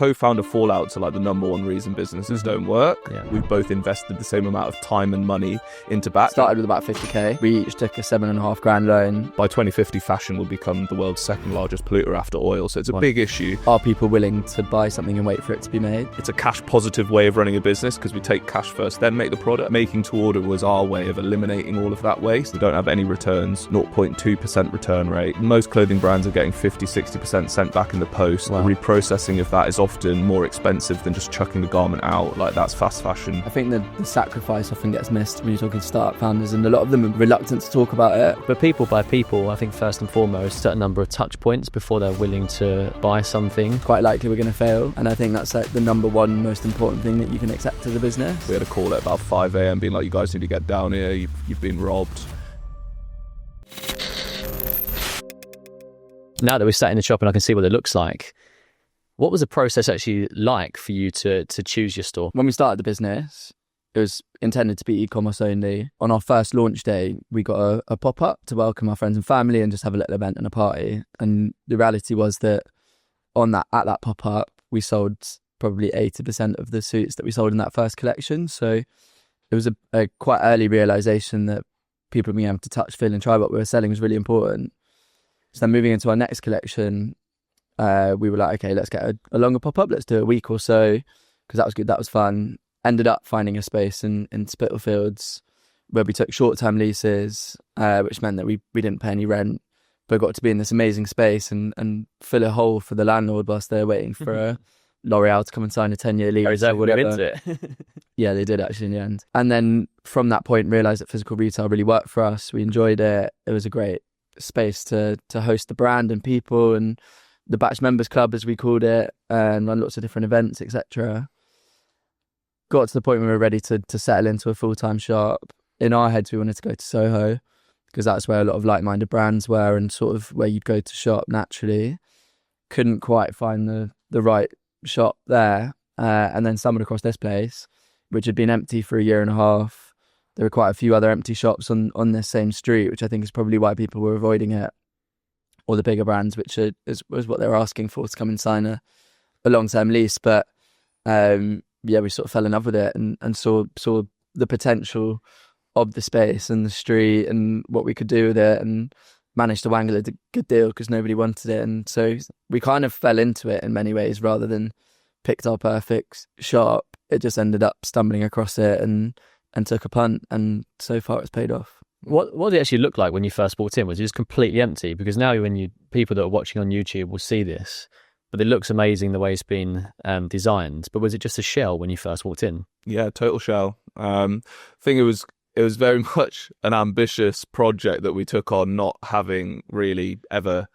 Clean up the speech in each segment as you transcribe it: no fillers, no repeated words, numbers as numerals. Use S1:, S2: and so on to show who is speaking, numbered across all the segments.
S1: co-founder fallouts are like the number one reason businesses don't work.
S2: Yeah.
S1: We've both invested the same amount of time and money into back.
S3: Started with about 50k. We each took a $7.5 loan.
S1: By 2050, fashion will become the world's second largest polluter after oil. So it's a big issue.
S3: Are people willing to buy something and wait for it to be made?
S1: It's a cash positive way of running a business because we take cash first, then make the product. Making to order was our way of eliminating all of that waste. We don't have any returns, 0.2% return rate. Most clothing brands are getting 50-60% sent back in the post.
S3: Wow.
S1: The reprocessing of that is often more expensive than just chucking the garment out. Like, that's fast fashion.
S3: I think the sacrifice often gets missed when you're talking to startup founders, and a lot of them are reluctant to talk about it.
S2: But people by people, I think first and foremost, a certain number of touch points before they're willing to buy something.
S3: Quite likely we're going to fail, and I think that's like the number one most important thing that you can accept as a business.
S1: We had a call at about 5 a.m. being like, you guys need to get down here, you've been robbed.
S2: Now that we're sat in the shop and I can see what it looks like, what was the process actually like for you to choose your store?
S3: When we started the business, it was intended to be e-commerce only. On our first launch day, we got a pop-up to welcome our friends and family and just have a little event and a party. And the reality was that at that pop-up, we sold probably 80% of the suits that we sold in that first collection. So it was a quite early realization that people being able to touch, feel and try what we were selling was really important. So then moving into our next collection, we were like, okay, let's get a longer pop-up. Let's do a week or so, because that was good. That was fun. Ended up finding a space in Spitalfields where we took short-term leases, which meant that we didn't pay any rent, but got to be in this amazing space and fill a hole for the landlord whilst they're waiting for a L'Oreal to come and sign a 10-year lease.
S2: Is that what into it?
S3: Yeah, they did actually in the end. And then from that point, realised that physical retail really worked for us. We enjoyed it. It was a great space to host the brand and people, and the Batch Members Club, as we called it, and run lots of different events, etc. Got to the point where we were ready to settle into a full-time shop. In our heads, we wanted to go to Soho because that's where a lot of like-minded brands were and sort of where you'd go to shop naturally. Couldn't quite find the right shop there, and then stumbled across this place, which had been empty for a year and a half. There were quite a few other empty shops on this same street, which I think is probably why people were avoiding it, or the bigger brands, which was what they were asking for, to come and sign a long-term lease. But we sort of fell in love with it and saw the potential of the space and the street and what we could do with it, and managed to wangle a good deal because nobody wanted it. And so we kind of fell into it in many ways rather than picked our perfect shop. It just ended up stumbling across it and took a punt, and so far it's paid off.
S2: What did it actually look like when you first walked in? Was it just completely empty? Because now people that are watching on YouTube will see this, but it looks amazing the way it's been designed. But was it just a shell when you first walked in? Yeah,
S1: total shell. I think it was very much an ambitious project that we took on, not having really ever,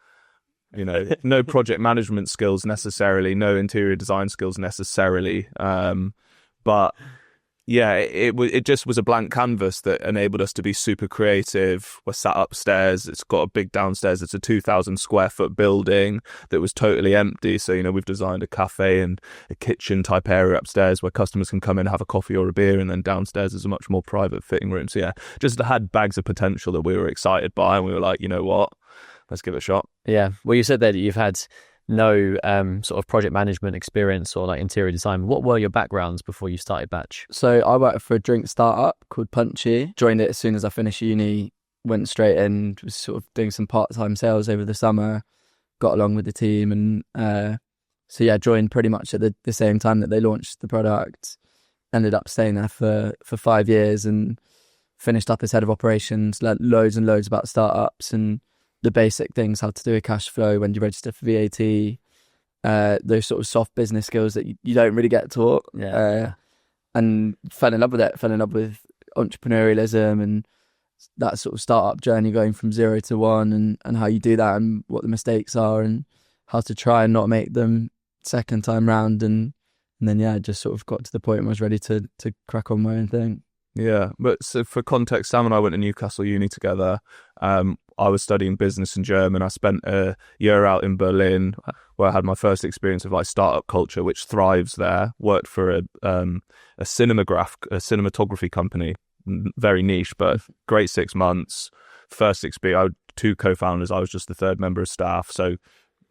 S1: no project management skills necessarily, no interior design skills necessarily. But yeah, it just was a blank canvas that enabled us to be super creative. We're sat upstairs. It's got a big downstairs. It's a 2,000 square foot building that was totally empty. So, we've designed a cafe and a kitchen type area upstairs where customers can come in, have a coffee or a beer, and then downstairs is a much more private fitting room. So yeah, just had bags of potential that we were excited by, and we were like, you know what, let's give it a shot.
S2: Yeah. Well, you said there that you've had no sort of project management experience or like interior design. What were your backgrounds before you started Batch?
S3: So I worked for a drink startup called Punchy. Joined it as soon as I finished uni, went straight in, was sort of doing some part-time sales over the summer, got along with the team, and joined pretty much at the same time that they launched the product. Ended up staying there for 5 years and finished up as head of operations, learned loads and loads about startups and the basic things, how to do a cash flow, when you register for VAT, those sort of soft business skills that you don't really get taught. And fell in love with it, fell in love with entrepreneurialism and that sort of startup journey, going from 0 to 1, and how you do that and what the mistakes are and how to try and not make them second time round. And then, just sort of got to the point where I was ready to crack on my own thing.
S1: Yeah, but so for context, Sam and I went to Newcastle Uni together. I was studying business and German. I spent a year out in Berlin where I had my first experience of like startup culture, which thrives there. Worked for a cinematography company, very niche, but great 6 months. First experience, 2 co-founders. I was just the third member of staff, so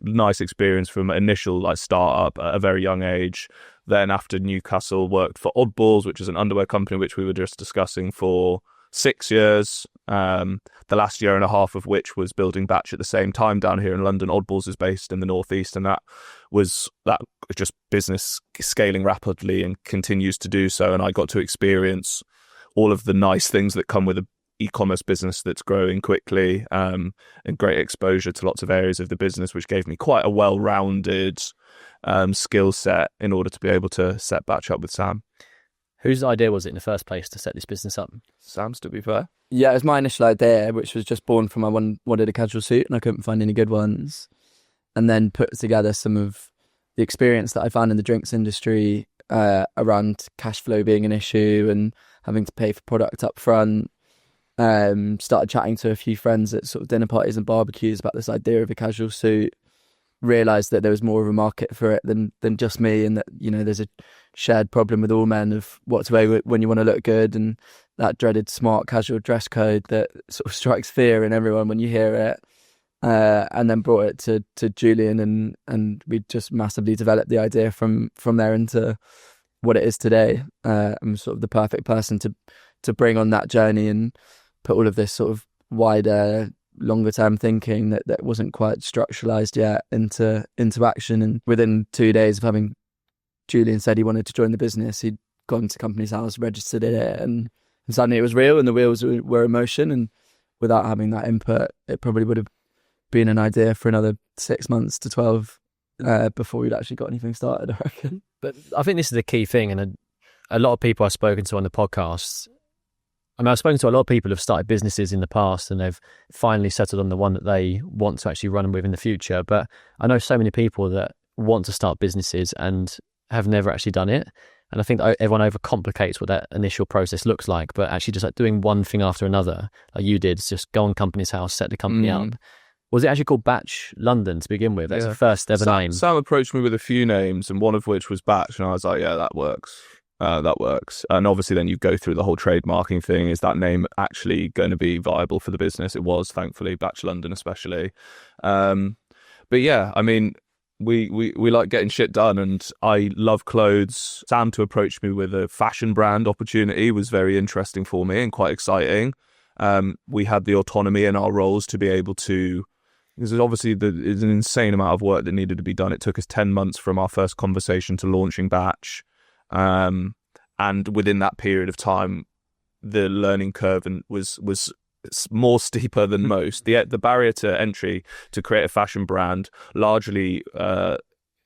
S1: nice experience from initial like startup at a very young age. Then after Newcastle, worked for Oddballs, which is an underwear company, which we were just discussing, for 6 years. The last year and a half of which was building Batch at the same time down here in London. Oddballs is based in the northeast, and that was just business scaling rapidly and continues to do so. And I got to experience all of the nice things that come with a e-commerce business that's growing quickly, and great exposure to lots of areas of the business, which gave me quite a well-rounded skill set in order to be able to set Batch up with Sam.
S2: Whose idea was it in the first place to set this business up?
S1: Sam's, to be fair.
S3: Yeah, it was my initial idea, which was just born from I wanted a casual suit and I couldn't find any good ones. And then put together some of the experience that I found in the drinks industry around cash flow being an issue and having to pay for product up front. Started chatting to a few friends at sort of dinner parties and barbecues about this idea of a casual suit. Realised that there was more of a market for it than just me, and that, you know, there's a shared problem with all men of what to wear when you want to look good, and that dreaded smart casual dress code that sort of strikes fear in everyone when you hear it. And then brought it to Julian, and we just massively developed the idea from there into what it is today. I'm sort of the perfect person to bring on that journey and put all of this sort of wider, longer term thinking that wasn't quite structuralized yet into action. And within 2 days of having Julian said he wanted to join the business, he'd gone to Company's House, registered it, and suddenly it was real and the wheels were in motion. And without having that input, it probably would have been an idea for another 6 months to 12 before we'd actually got anything started, I reckon.
S2: But I think this is the key thing, and a lot of people I've spoken to on the podcast, I mean, I've spoken to a lot of people who've started businesses in the past and they've finally settled on the one that they want to actually run with in the future. But I know so many people that want to start businesses and have never actually done it. And I think everyone overcomplicates what that initial process looks like. But actually just like doing one thing after another, like you did, just go on Company's House, set the company up. Was it actually called Batch London to begin with? That's the first ever name.
S1: Sam approached me with a few names, and one of which was Batch. And I was like, yeah, that works. That works. And obviously then you go through the whole trademarking thing. Is that name actually going to be viable for the business? It was, thankfully, Batch London especially. But yeah, I mean, we like getting shit done, and I love clothes. Sam to approach me with a fashion brand opportunity was very interesting for me and quite exciting. We had the autonomy in our roles to be able to, because obviously there's an insane amount of work that needed to be done. It took us 10 months from our first conversation to launching Batch. And within that period of time, the learning curve was more steeper than most. The barrier to entry to create a fashion brand largely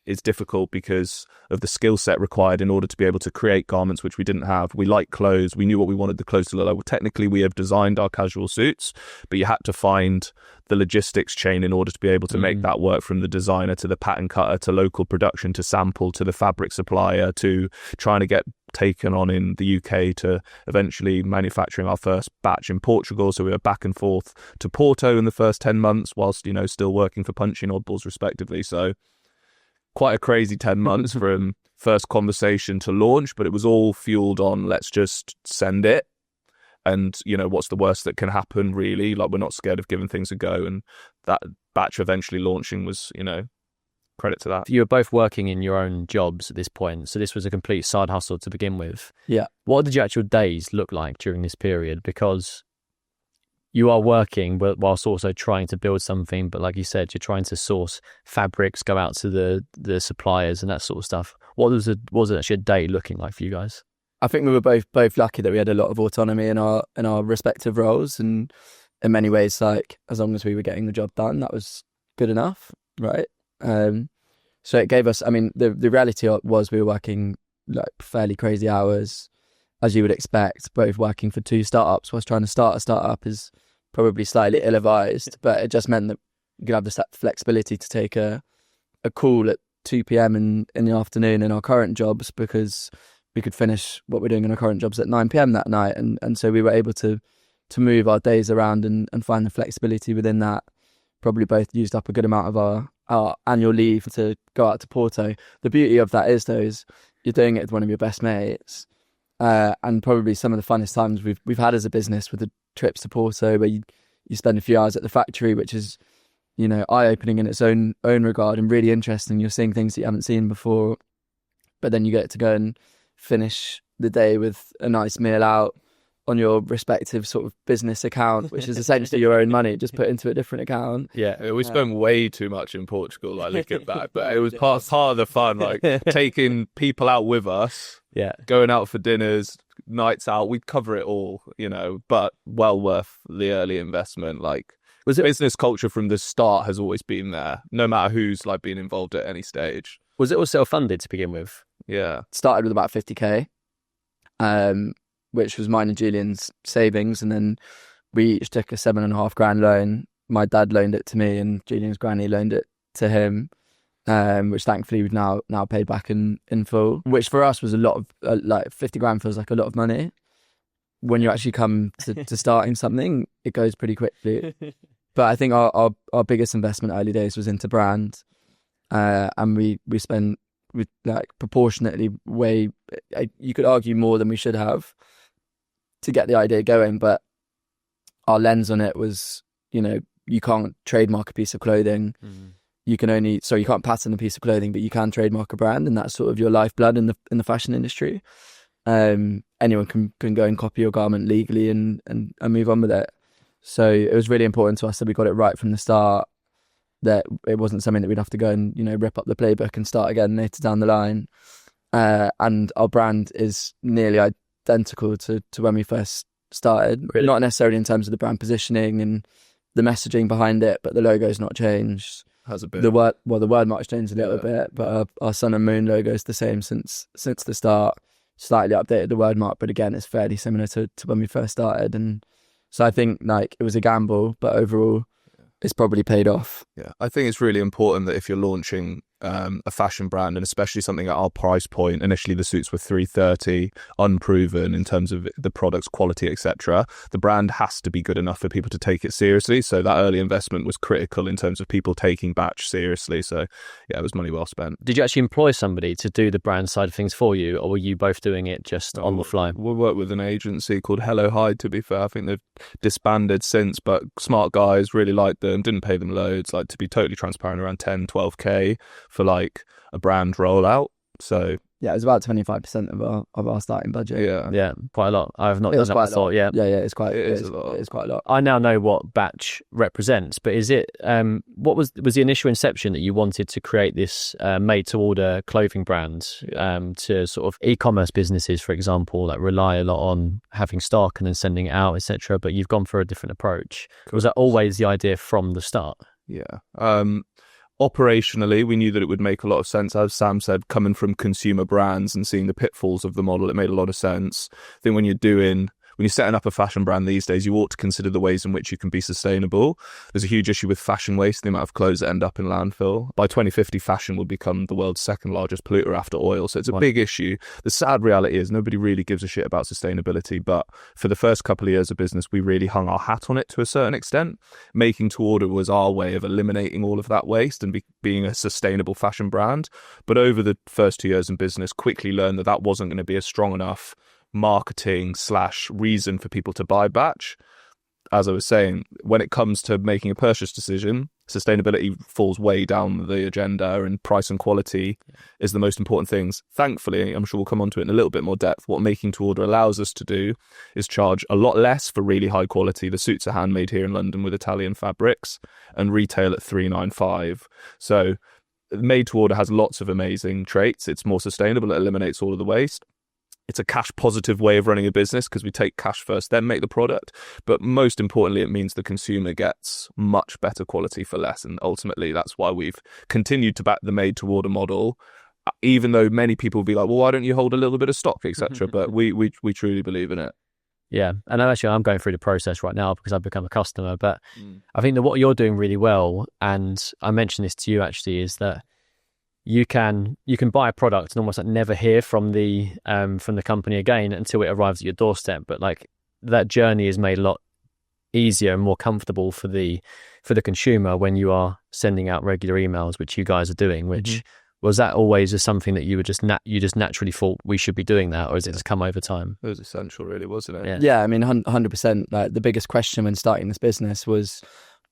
S1: is difficult because of the skill set required in order to be able to create garments, which we didn't have. We like clothes. We knew what we wanted the clothes to look like. Well, technically, we have designed our casual suits, but you had to find the logistics chain in order to be able to make that work, from the designer to the pattern cutter to local production to sample to the fabric supplier to trying to get taken on in the UK to eventually manufacturing our first batch in Portugal. So we were back and forth to Porto in the first 10 months whilst, you know, still working for Punchy and Oddballs respectively. So quite a crazy 10 months from first conversation to launch, but it was all fueled on let's just send it. And, you know, what's the worst that can happen, really? Like, we're not scared of giving things a go. And that Batch eventually launching was, you know, credit to that.
S2: You were both working in your own jobs at this point, so this was a complete side hustle to begin with.
S3: Yeah.
S2: What did your actual days look like during this period? Because you are working whilst also trying to build something, but like you said, you're trying to source fabrics, go out to the suppliers and that sort of stuff. What was actually a day looking like for you guys?
S3: I think we were both lucky that we had a lot of autonomy in our respective roles, and in many ways, like, as long as we were getting the job done, that was good enough, right? So it gave us, I mean, the reality was we were working like fairly crazy hours, as you would expect, both working for two startups. Whilst trying to start a startup is probably slightly ill-advised, but it just meant that you could have the flexibility to take a call at 2 p.m. in the afternoon in our current jobs, because we could finish what we're doing in our current jobs at 9 p.m. that night. And so we were able to move our days around and find the flexibility within that. Probably both used up a good amount of our annual leave to go out to Porto. The beauty of that is, though, is you're doing it with one of your best mates. And probably some of the funnest times we've had as a business with the trips to Porto, where you spend a few hours at the factory, which is eye-opening in its own regard and really interesting. You're seeing things that you haven't seen before, but then you get to go and finish the day with a nice meal out on your respective sort of business account, which is essentially your own money, just put into a different account.
S1: Yeah, we spent way too much in Portugal, like looking back, but it was part of the fun, like taking people out with us, going out for dinners, nights out, we'd cover it all, but well worth the early investment. Like, business culture from the start has always been there, no matter who's like been involved at any stage.
S2: Was it all self-funded to begin with?
S1: Yeah.
S3: Started with about 50k, which was mine and Julian's savings, and then we each took a $7,500 loan. My dad loaned it to me, and Julian's granny loaned it to him, which thankfully we've now paid back in full. Which for us was a lot of like $50,000 feels like a lot of money. When you actually come to starting something, it goes pretty quickly. But I think our biggest investment early days was into brand, and we spent like proportionately way, you could argue, more than we should have to get the idea going, but our lens on it was, you can't trademark a piece of clothing. You can't patent a piece of clothing, but you can trademark a brand, and that's sort of your lifeblood in the fashion industry. Anyone can go and copy your garment legally and move on with it. So it was really important to us that we got it right from the start, that it wasn't something that we'd have to go and rip up the playbook and start again later down the line. And our brand is nearly identical to when we first started.
S2: Really?
S3: Not necessarily in terms of the brand positioning and the messaging behind it, but the logo's not changed.
S1: Has a bit.
S3: The word mark's changed a little bit, but our sun and moon logo is the same since the start. Slightly updated the word mark, but again, it's fairly similar to when we first started. And so I think like it was a gamble, but overall it's probably paid off.
S1: Yeah, I think it's really important that if you're launching a fashion brand, and especially something at our price point, initially the suits were $330, unproven in terms of the product's quality, etc. The brand has to be good enough for people to take it seriously. So that early investment was critical in terms of people taking Batch seriously. So yeah, it was money well spent.
S2: Did you actually employ somebody to do the brand side of things for you, or were you both doing it just on the fly?
S1: We worked with an agency called Hello Hide, to be fair. I think they've disbanded since, but smart guys, really liked them, didn't pay them loads, like, to be totally transparent, around 10, 12k for like a brand rollout. So
S3: yeah, it was about 25% of our starting budget.
S2: Yeah, quite a lot. I have not done that before. Yeah,
S3: it's quite
S1: a lot.
S3: It's quite a lot.
S2: I now know what Batch represents, but is it what was the initial inception that you wanted to create this made to order clothing brand to sort of e-commerce businesses, for example, that rely a lot on having stock and then sending it out, etc., but you've gone for a different approach? Was that always the idea from the start?
S1: Yeah. Operationally, we knew that it would make a lot of sense. As Sam said, coming from consumer brands and seeing the pitfalls of the model, it made a lot of sense. I think when you're setting up a fashion brand these days, you ought to consider the ways in which you can be sustainable. There's a huge issue with fashion waste, the amount of clothes that end up in landfill. By 2050, fashion will become the world's second largest polluter after oil. So it's a big issue. The sad reality is nobody really gives a shit about sustainability. But for the first couple of years of business, we really hung our hat on it to a certain extent. Making to order was our way of eliminating all of that waste and being a sustainable fashion brand. But over the first 2 years in business, quickly learned that wasn't going to be a strong enough marketing / reason for people to buy Batch. As I was saying, when it comes to making a purchase decision, sustainability falls way down the agenda, and price and quality is the most important things. Thankfully, I'm sure we'll come on to it in a little bit more depth, what making to order allows us to do is charge a lot less for really high quality. The suits are handmade here in London with Italian fabrics and retail at $395. So made to order has lots of amazing traits. It's more sustainable, it eliminates all of the waste. It's a cash positive way of running a business because we take cash first, then make the product. But most importantly, it means the consumer gets much better quality for less. And ultimately, that's why we've continued to back the made to order model, even though many people will be like, well, why don't you hold a little bit of stock, etc. But we truly believe in it.
S2: Yeah, and I'm going through the process right now because I've become a customer. But I think that what you're doing really well, and I mentioned this to you actually, is that you can buy a product and almost like never hear from the company again until it arrives at your doorstep. But like that journey is made a lot easier and more comfortable for the consumer when you are sending out regular emails, which you guys are doing. Which was that always just something that you were just naturally thought we should be doing that, or has it just come over time?
S1: It was essential, really, wasn't it?
S3: Yeah, I mean, 100%. Like the biggest question when starting this business was,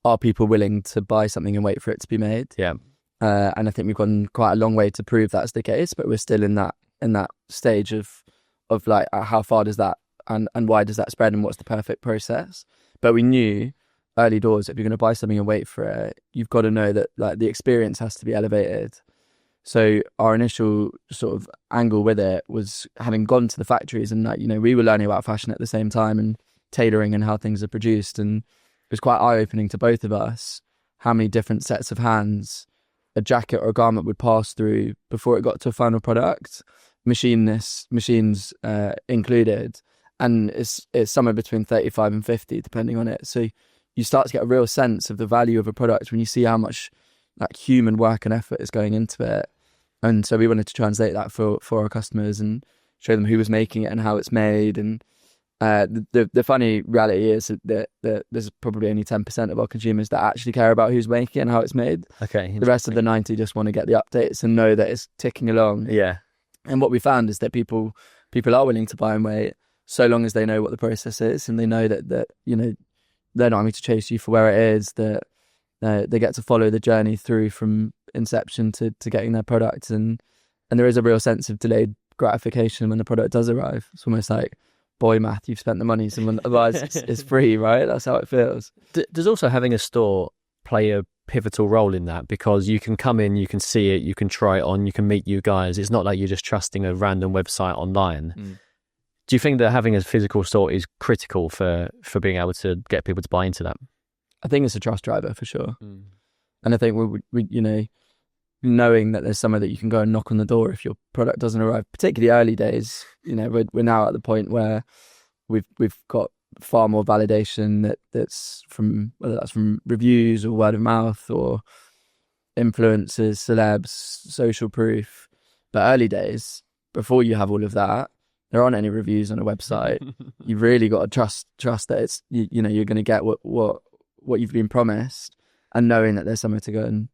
S3: are people willing to buy something and wait for it to be made?
S2: Yeah.
S3: And I think we've gone quite a long way to prove that's the case, but we're still in that stage of like, how far does that and why does that spread and what's the perfect process? But we knew early doors, if you're going to buy something and wait for it, you've got to know that like the experience has to be elevated. So our initial sort of angle with it was having gone to the factories and like, you know, we were learning about fashion at the same time and tailoring and how things are produced. And it was quite eye-opening to both of us how many different sets of hands a jacket or a garment would pass through before it got to a final product, machines included. And it's somewhere between 35 and 50, depending on it. So you start to get a real sense of the value of a product when you see how much like human work and effort is going into it. And so we wanted to translate that for our customers and show them who was making it and how it's made. And the funny reality is that there's probably only 10% of our consumers that actually care about who's making it and how it's made.
S2: Okay.
S3: The rest of the 90 just want to get the updates and know that it's ticking along.
S2: Yeah.
S3: And what we found is that people are willing to buy and wait so long as they know what the process is and they know that you know, they're not having to chase you for where it is, that they get to follow the journey through from inception to getting their product. And there is a real sense of delayed gratification when the product does arrive. It's almost like, boy, math, you've spent the money, someone otherwise it's free, right? That's how it feels.
S2: Does also having a store play a pivotal role in that? Because you can come in, you can see it, you can try it on, you can meet you guys. It's not like you're just trusting a random website online. Do you think that having a physical store is critical for being able to get people to buy into that?
S3: I think it's a trust driver for sure. And I think we you know, knowing that there's somewhere that you can go and knock on the door if your product doesn't arrive, particularly early days, you know, we're now at the point where we've got far more validation that's from, whether that's from reviews or word of mouth or influencers, celebs, social proof. But early days, before you have all of that, there aren't any reviews on a website. You've really got to trust that it's you know, you're going to get what you've been promised, and knowing that there's somewhere to go and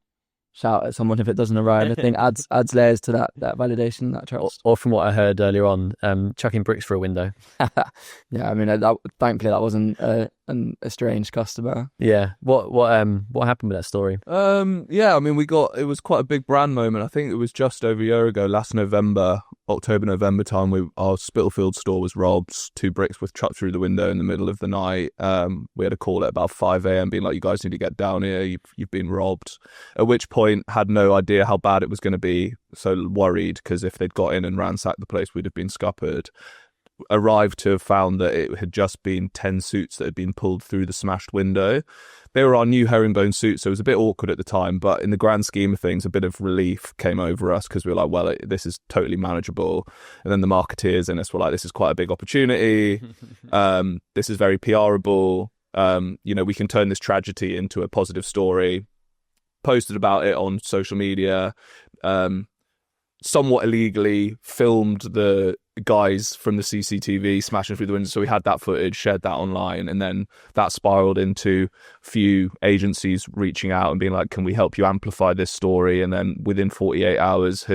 S3: shout at someone if it doesn't arrive, I think adds layers to that validation, that trust.
S2: Or from what I heard earlier on, chucking bricks for a window.
S3: Yeah, I mean, thankfully that wasn't a strange customer.
S2: Yeah. What happened with that story?
S1: Yeah, I mean, it was quite a big brand moment. I think it was just over a year ago, last November, October-November time, our Spitalfield store was robbed. 2 bricks were chucked through the window in the middle of the night. We had a call at about 5 a.m. being like, you guys need to get down here, you've been robbed. At which point, had no idea how bad it was going to be, so worried, because if they'd got in and ransacked the place, we'd have been scuppered. Arrived to have found that it had just been 10 suits that had been pulled through the smashed window. They were our new herringbone suits, so it was a bit awkward at the time, but in the grand scheme of things, a bit of relief came over us because we were like, well, this is totally manageable. And then the marketeers in us were like, this is quite a big opportunity. This is very PRable. You know, we can turn this tragedy into a positive story. Posted about it on social media, somewhat illegally filmed the guys from the CCTV smashing through the window. So we had that footage, shared that online, and then that spiraled into a few agencies reaching out and being like, can we help you amplify this story? And then within 48 hours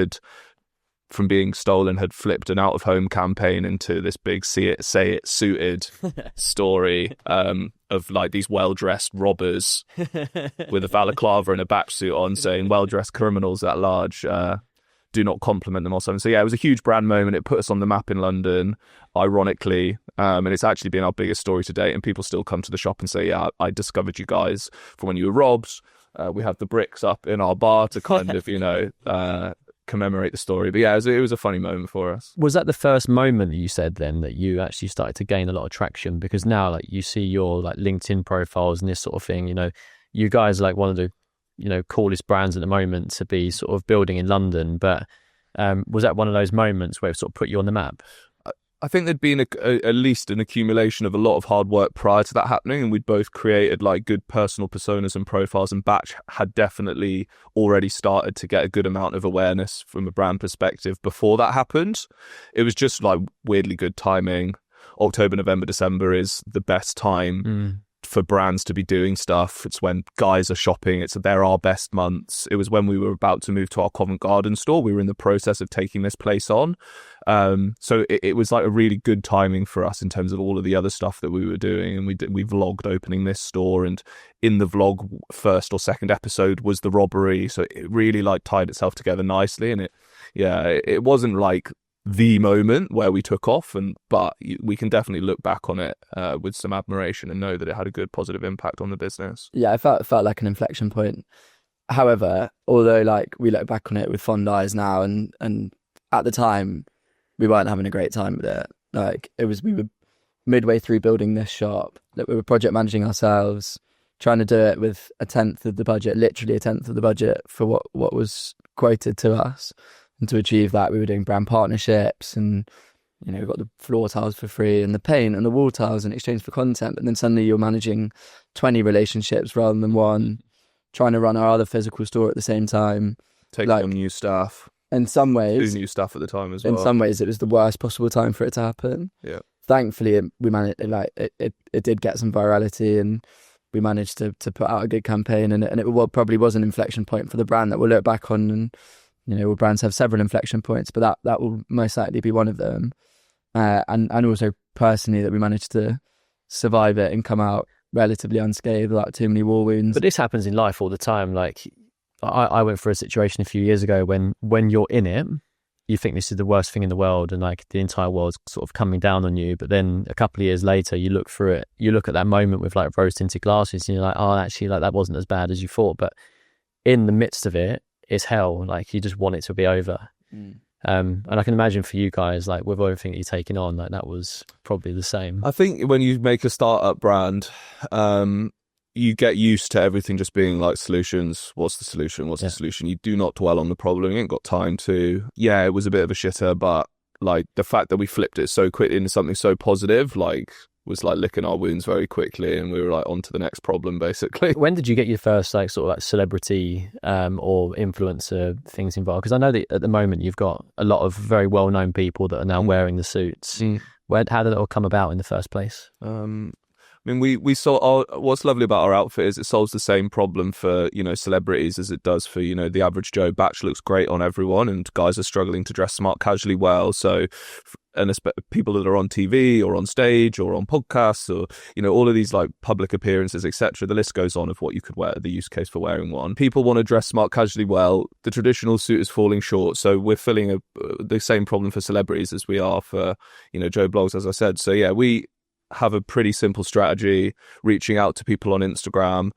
S1: from being stolen, had flipped an out-of-home campaign into this big say it suited story of like these well-dressed robbers with a balaclava and a back suit on saying well-dressed criminals at large do not compliment them or something. So yeah, it was a huge brand moment. It put us on the map in London, ironically, and it's actually been our biggest story to date, and people still come to the shop and say, yeah, I discovered you guys from when you were robbed. We have the bricks up in our bar to kind of, you know, commemorate the story. But yeah, it was a funny moment for us.
S2: Was that the first moment that you said then that you actually started to gain a lot of traction? Because now, like, you see your like LinkedIn profiles and this sort of thing, you know, you guys are like one of the, you know, coolest brands at the moment to be sort of building in London. But was that one of those moments where it sort of put you on the map?
S1: I think there'd been at least an accumulation of a lot of hard work prior to that happening, and we'd both created like good personal personas and profiles, and Batch had definitely already started to get a good amount of awareness from a brand perspective before that happened. It was just like weirdly good timing. October, November, December is the best time for brands to be doing stuff. It's when guys are shopping. They're our best months. It was when we were about to move to our Covent Garden store. We were in the process of taking this place on. So it was like a really good timing for us in terms of all of the other stuff that we were doing. And we vlogged opening this store, and in the vlog, first or second episode was the robbery. So it really like tied itself together nicely. And it wasn't like the moment where we took off, but we can definitely look back on it with some admiration and know that it had a good positive impact on the business.
S3: Yeah, it felt like an inflection point. However, although like we look back on it with fond eyes now, and at the time we weren't having a great time with it. Like we were midway through building this shop, that we were project managing ourselves, trying to do it with a tenth of the budget, literally a tenth of the budget for what was quoted to us. And to achieve that, we were doing brand partnerships, and we got the floor tiles for free and the paint and the wall tiles in exchange for content. And then suddenly you're managing 20 relationships rather than one, trying to run our other physical store at the same time.
S1: Taking on new staff.
S3: In some ways,
S1: 2 new staff at the time as well.
S3: In some ways, it was the worst possible time for it to happen.
S1: Yeah.
S3: Thankfully, we managed. It did get some virality, and we managed to put out a good campaign. And it probably was an inflection point for the brand that we'll look back on. And brands have several inflection points, but that will most likely be one of them. And also personally, that we managed to survive it and come out relatively unscathed without too many war wounds.
S2: But this happens in life all the time. Like I went through a situation a few years ago when you're in it, you think this is the worst thing in the world, and like the entire world's sort of coming down on you. But then a couple of years later, you look through it, you look at that moment with like rose tinted glasses, and you're like, oh, actually, like that wasn't as bad as you thought. But in the midst of it, it's hell. Like you just want it to be over. And I can imagine for you guys, like with everything that you're taking on, like that was probably the same.
S1: I think when you make a startup brand, you get used to everything just being like solutions. What's the solution? What's the solution? You do not dwell on the problem. You ain't got time to. Yeah, it was a bit of a shitter, but like the fact that we flipped it so quickly into something so positive, like was like licking our wounds very quickly, and we were like on to the next problem basically.
S2: When did you get your first like sort of like celebrity or influencer things involved? Because I know that at the moment you've got a lot of very well-known people that are now wearing the suits. How did it all come about in the first place?
S1: I mean, we saw what's lovely about our outfit is it solves the same problem for, celebrities as it does for, the average Joe. Batch looks great on everyone, and guys are struggling to dress smart casually well. So, and people that are on TV or on stage or on podcasts or, all of these like public appearances, etc. The list goes on of what you could wear, the use case for wearing one. People want to dress smart casually well. The traditional suit is falling short. So we're filling the same problem for celebrities as we are for, Joe Blogs, as I said. So yeah, we have a pretty simple strategy, reaching out to people on Instagram,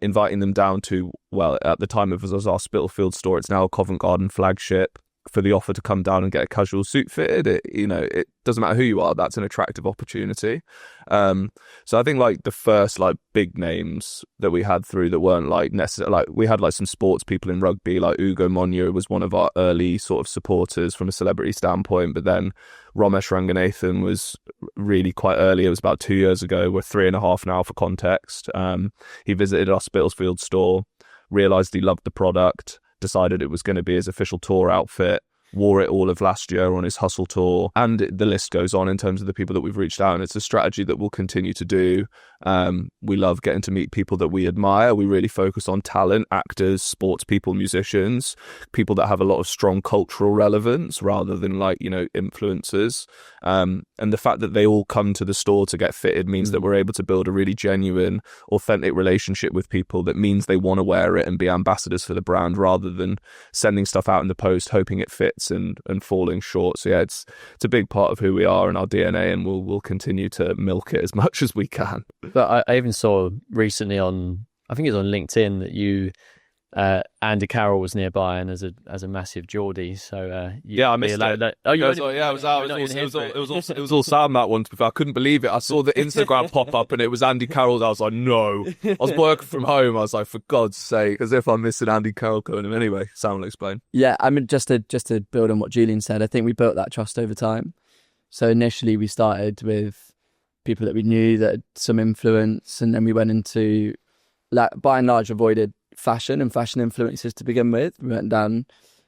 S1: inviting them down to, well, at the time it was our Spitalfield store, it's now a Covent Garden flagship, for the offer to come down and get a casual suit fitted. It doesn't matter who you are, that's an attractive opportunity. So I think like the first like big names that we had through that weren't like necessarily, like we had like some sports people in rugby, like Ugo Monye was one of our early sort of supporters from a celebrity standpoint, but then Ramesh Ranganathan was really quite early. It was about 2 years ago. We're 3.5 now for context. He visited our Spitalfield store, realised he loved the product, decided it was going to be his official tour outfit, wore it all of last year on his Hustle tour, and the list goes on in terms of the people that we've reached out, and it's a strategy that we'll continue to do. We love getting to meet people that we admire. We really focus on talent, actors, sports people, musicians, people that have a lot of strong cultural relevance rather than like, influencers. And the fact that they all come to the store to get fitted means that we're able to build a really genuine, authentic relationship with people that means they want to wear it and be ambassadors for the brand rather than sending stuff out in the post, hoping it fits and falling short. So yeah, it's a big part of who we are and our DNA, and we'll continue to milk it as much as we can.
S2: But I even saw recently I think it was on LinkedIn that you Andy Carroll was nearby and as a massive Geordie, so
S1: yeah, I missed it. I was out. It was all Sam that one. I couldn't believe it. I saw the Instagram pop up and it was Andy Carroll. I was like, no. I was working from home. I was like, for God's sake, as if I'm missing Andy Carroll going him anyway. Sam will explain.
S3: Yeah, I mean, just to build on what Julian said, I think we built that trust over time. So initially we started with people that we knew that had some influence, and then we went into, like, by and large, avoided fashion and fashion influences to begin with. We went down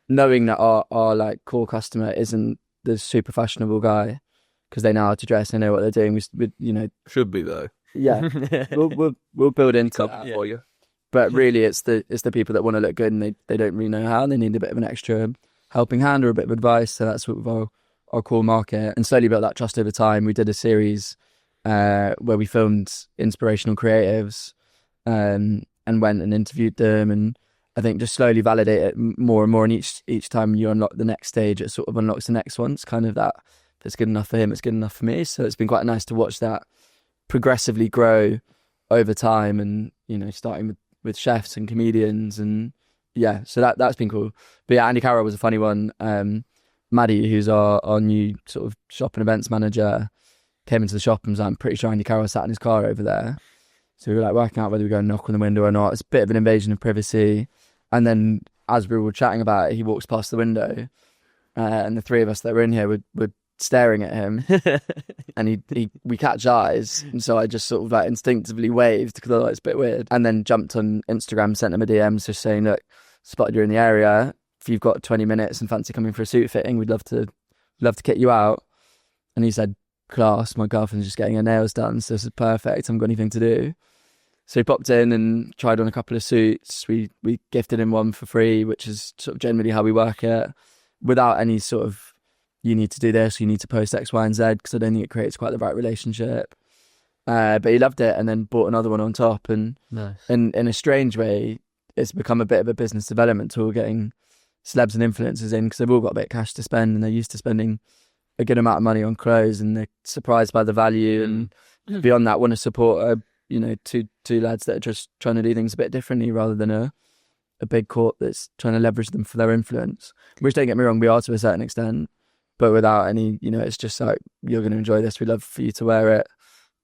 S3: knowing that our like core customer isn't the super fashionable guy, because they know how to dress, they know what they're doing. We should be though. Yeah, we'll build into
S1: Come
S3: that
S1: for you.
S3: But really, it's the people that want to look good and they don't really know how, and they need a bit of an extra helping hand or a bit of advice. So that's sort of our core market, and slowly built that trust over time. We did a series where we filmed inspirational creatives and went and interviewed them, and I think just slowly validate it more and more. And each time you unlock the next stage, it sort of unlocks the next one. It's kind of that, if it's good enough for him, it's good enough for me. So it's been quite nice to watch that progressively grow over time, and starting with chefs and comedians, and so that's been cool. But yeah, Andy Carroll was a funny one. Maddie, who's our new sort of shop and events manager, came into the shop and was like, I'm pretty sure Andy Carroll sat in his car over there. So we were like working out whether we go and knock on the window or not. It's a bit of an invasion of privacy. And then as we were chatting about it, he walks past the window, and the three of us that were in here were staring at him, and we catch eyes, and so I just sort of like instinctively waved because I thought it's a bit weird, and then jumped on Instagram, sent him a DM just saying, look, spotted you in the area, if you've got 20 minutes and fancy coming for a suit fitting, we'd love to kit you out. And he said, class, my girlfriend's just getting her nails done, so this is perfect, I haven't got anything to do. So he popped in and tried on a couple of suits. We gifted him one for free, which is sort of generally how we work it, without any sort of, you need to do this, you need to post X, Y, and Z, because I don't think it creates quite the right relationship. But he loved it, and then bought another one on top. And
S2: nice.
S3: in a strange way, it's become a bit of a business development tool, getting celebs and influencers in, because they've all got a bit of cash to spend, and they're used to spending a good amount of money on clothes, and they're surprised by the value. And beyond that, want to support two lads that are just trying to do things a bit differently, rather than a big corp that's trying to leverage them for their influence. Which, don't get me wrong, we are to a certain extent, but without any, it's just like, you're going to enjoy this, we'd love for you to wear it.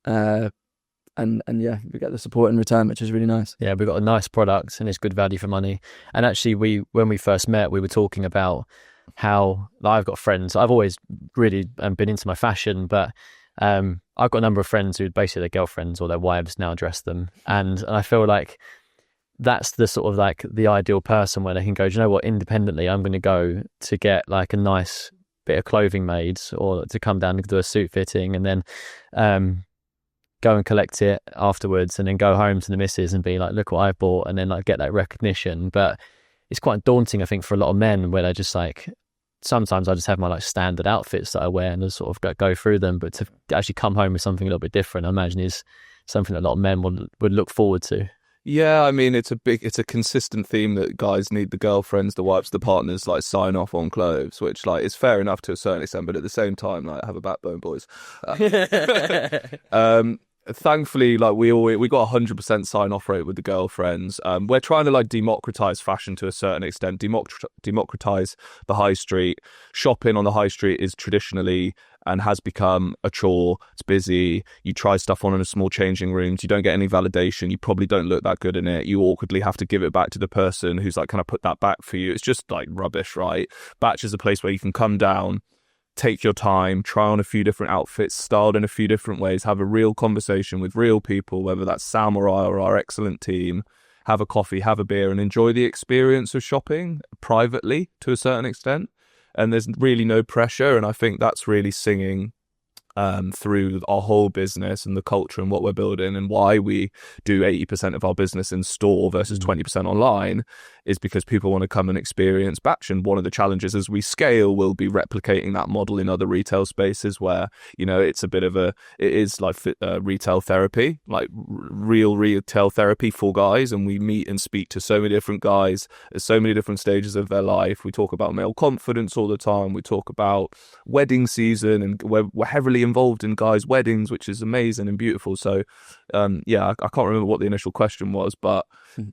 S3: And yeah, we get the support in return, which is really nice.
S2: Yeah, we got a nice product and it's good value for money. And actually, when we first met, we were talking about how I've got friends. I've always really been into my fashion, but I've got a number of friends who basically their girlfriends or their wives now dress them, and I feel like that's the sort of like the ideal person where they can go, do you know what, independently, I'm going to go to get like a nice bit of clothing made, or to come down and do a suit fitting, and then go and collect it afterwards, and then go home to the missus and be like, look what I bought, and then like get that recognition. But it's quite daunting, I think, for a lot of men, where they're just like, sometimes I just have my like standard outfits that I wear and just sort of go through them, but to actually come home with something a little bit different, I imagine is something that a lot of men would look forward to.
S1: Yeah, I mean, it's a consistent theme that guys need the girlfriends, the wives, the partners, like, sign off on clothes, which, like, is fair enough to a certain extent, but at the same time, like, have a backbone, boys. Thankfully, like, we got 100% sign off rate with the girlfriends. We're trying to like democratize fashion to a certain extent, democratize the high street. Shopping on the high street is traditionally and has become a chore. It's busy. You try stuff on in a small changing rooms. You don't get any validation. You probably don't look that good in it. You awkwardly have to give it back to the person who's like kind of put that back for you. It's just like rubbish, right? Batch is a place where you can come down, take your time, try on a few different outfits, styled in a few different ways, have a real conversation with real people, whether that's Sam or I or our excellent team, have a coffee, have a beer, and enjoy the experience of shopping privately to a certain extent. And there's really no pressure. And I think that's really singing through our whole business and the culture and what we're building, and why we do 80% of our business in store versus 20% online, is because people want to come and experience Batch. And one of the challenges as we scale will be replicating that model in other retail spaces where, it's a bit of it is like retail therapy, like real retail therapy for guys. And we meet and speak to so many different guys at so many different stages of their life. We talk about male confidence all the time. We talk about wedding season, and we're heavily involved in guys' weddings, which is amazing and beautiful. So I can't remember what the initial question was, but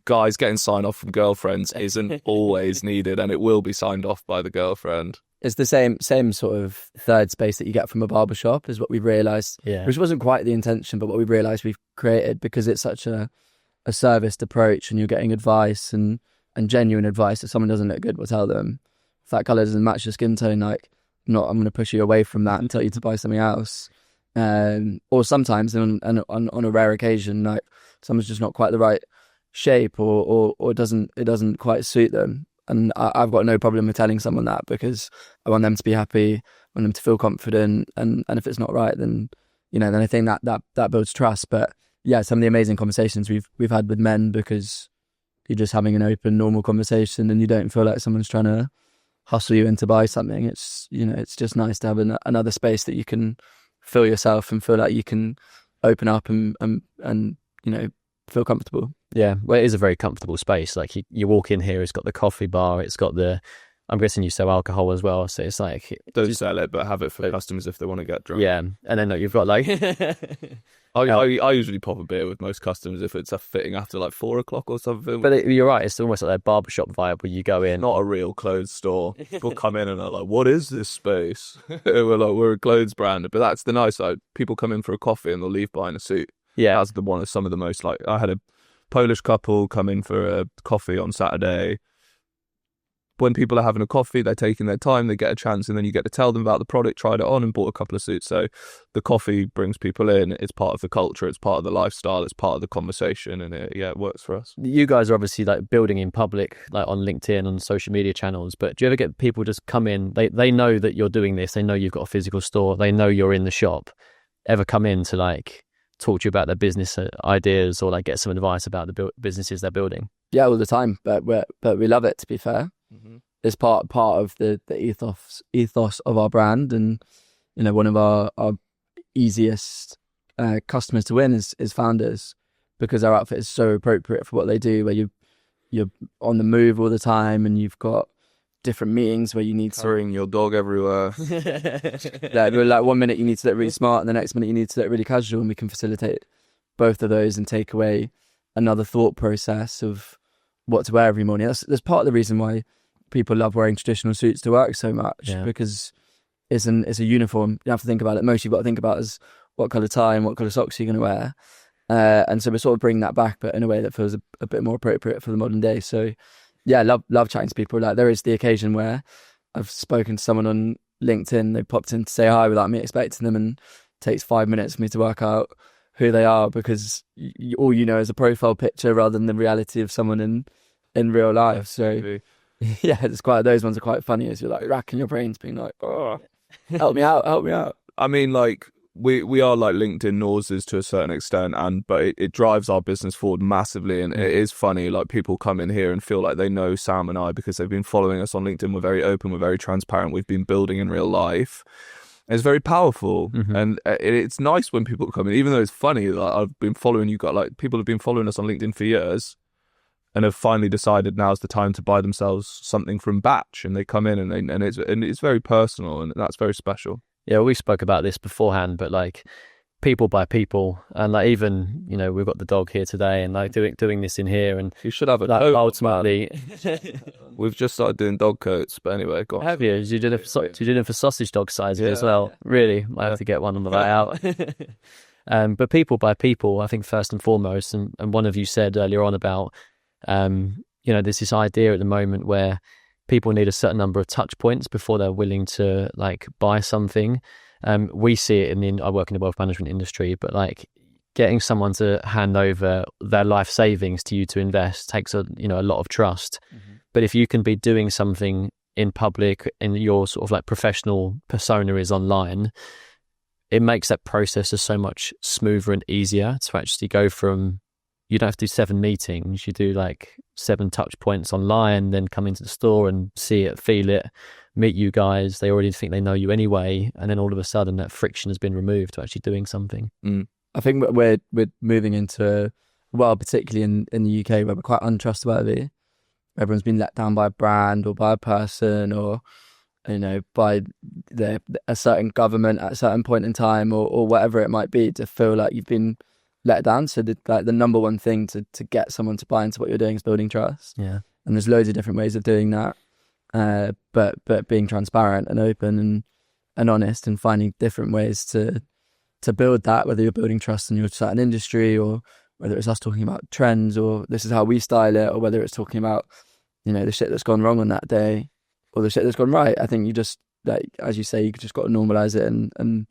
S1: guys getting signed off from girlfriends isn't always needed, and it will be signed off by the girlfriend.
S3: It's the same sort of third space that you get from a barbershop is what we've realised, which wasn't quite the intention, but what we've realised we've created, because it's such a serviced approach, and you're getting advice and genuine advice. If someone doesn't look good, we'll tell them. If that colour doesn't match your skin tone, like, I'm going to push you away from that and tell you to buy something else. Or sometimes, on a rare occasion, like, someone's just not quite the right shape, or it doesn't quite suit them. And I've got no problem with telling someone that, because I want them to be happy, I want them to feel confident. And if it's not right, then I think that builds trust. But some of the amazing conversations we've had with men, because you're just having an open, normal conversation and you don't feel like someone's trying to hustle you in to buy something. It's, it's just nice to have another space that you can feel yourself and feel like you can open up and feel comfortable.
S2: Yeah, well, it is a very comfortable space. Like you walk in here, it's got the coffee bar, it's got I'm guessing you sell alcohol as well, so it's like...
S1: Don't sell it, but have it for customers if they want to get drunk.
S2: Yeah, and then you've got like...
S1: I usually pop a beer with most customers if it's a fitting after like 4 o'clock or something.
S2: But you're right, it's almost like that barbershop vibe where you go in.
S1: Not a real clothes store. People come in and are like, what is this space? We're a clothes brand. But that's the nice side. People come in for a coffee and they'll leave buying a suit.
S2: Yeah.
S1: That's some of the most, like, I had a Polish couple come in for a coffee on Saturday. When people are having a coffee, they're taking their time, they get a chance, and then you get to tell them about the product, tried it on and bought a couple of suits. So the coffee brings people in. It's part of the culture, it's part of the lifestyle, it's part of the conversation, and it works for us.
S2: You guys are obviously like building in public, like on LinkedIn, on social media channels, but do you ever get people just come in, they know that you're doing this, they know you've got a physical store, they know you're in the shop, ever come in to like talk to you about their business ideas or like get some advice about the businesses they're building?
S3: Yeah, all the time, but we love it, to be fair. Mm-hmm. It's part of the ethos of our brand, and one of our easiest customers to win is founders, because our outfit is so appropriate for what they do, where you're on the move all the time and you've got different meetings where you need
S1: carrying your dog everywhere.
S3: like 1 minute you need to look really smart and the next minute you need to look really casual, and we can facilitate both of those and take away another thought process of what to wear every morning. That's part of the reason why people love wearing traditional suits to work so much, because it's a uniform. You don't have to think about it. Most you've got to think about is what colour tie and what colour socks you're going to wear. And so we're sort of bringing that back, but in a way that feels a bit more appropriate for the modern day. So yeah, love chatting to people. Like, there is the occasion where I've spoken to someone on LinkedIn, they popped in to say hi without me expecting them, and it takes 5 minutes for me to work out who they are, because all you know is a profile picture rather than the reality of someone in real life. So yeah, it's those ones are quite funny, as you're like racking your brains being like, oh, help me out.
S1: I mean, like, we are like LinkedIn noses to a certain extent, but it drives our business forward massively, and it is funny, like, people come in here and feel like they know Sam and I because they've been following us on LinkedIn. We're very open, we're very transparent, we've been building in real life. It's very powerful, and it's nice when people come in, even though it's funny. Like, I've been following you guys, like, people have been following us on LinkedIn for years and have finally decided now's the time to buy themselves something from Batch, and they come in and it's very personal, and that's very special.
S2: Yeah, we spoke about this beforehand, but like, people by people, and like, even we've got the dog here today, and like doing this in here, and
S1: you should have a
S2: like,
S1: coat,
S2: ultimately.
S1: We've just started doing dog coats, but anyway, go on.
S2: Have you? You did it for sausage dog sizes as well. Yeah. Really, I have to get one on the way out. But people by people, I think first and foremost, and one of you said earlier on about there's this idea at the moment where people need a certain number of touch points before they're willing to like buy something. We see it I work in the wealth management industry, but like, getting someone to hand over their life savings to you to invest takes a lot of trust. Mm-hmm. But if you can be doing something in public and your sort of like professional persona is online, it makes that process just so much smoother and easier to actually go from, you don't have to do 7 meetings, you do like 7 touch points online, then come into the store and see it, feel it, meet you guys. They already think they know you anyway, and then all of a sudden that friction has been removed to actually doing something.
S3: I think we're moving into, well, particularly in the UK, where we're quite untrustworthy. Everyone's been let down by a brand or by a person, or by a certain government at a certain point in time, or whatever it might be, to feel like you've been let down. So the number one thing to get someone to buy into what you're doing is building trust.
S2: Yeah.
S3: And there's loads of different ways of doing that. But being transparent and open and honest, and finding different ways to build that, whether you're building trust in your certain industry, or whether it's us talking about trends, or this is how we style it, or whether it's talking about, the shit that's gone wrong on that day, or the shit that's gone right. I think you just, like, as you say, you just got to normalize it and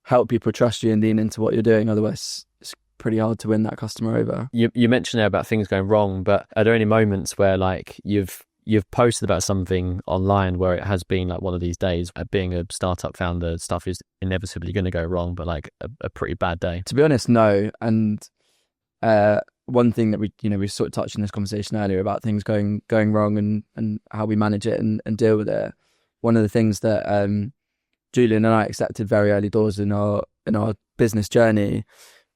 S3: help people trust you and lean into what you're doing. Otherwise, it's pretty hard to win that customer over.
S2: You mentioned there about things going wrong, but are there any moments where like you've posted about something online where it has been like one of these days, being a startup founder, stuff is inevitably going to go wrong, but like a pretty bad day?
S3: To be honest, no. And one thing that we sort of touched in this conversation earlier about things going wrong and how we manage it and deal with it. One of the things that Julian and I accepted very early doors in our business journey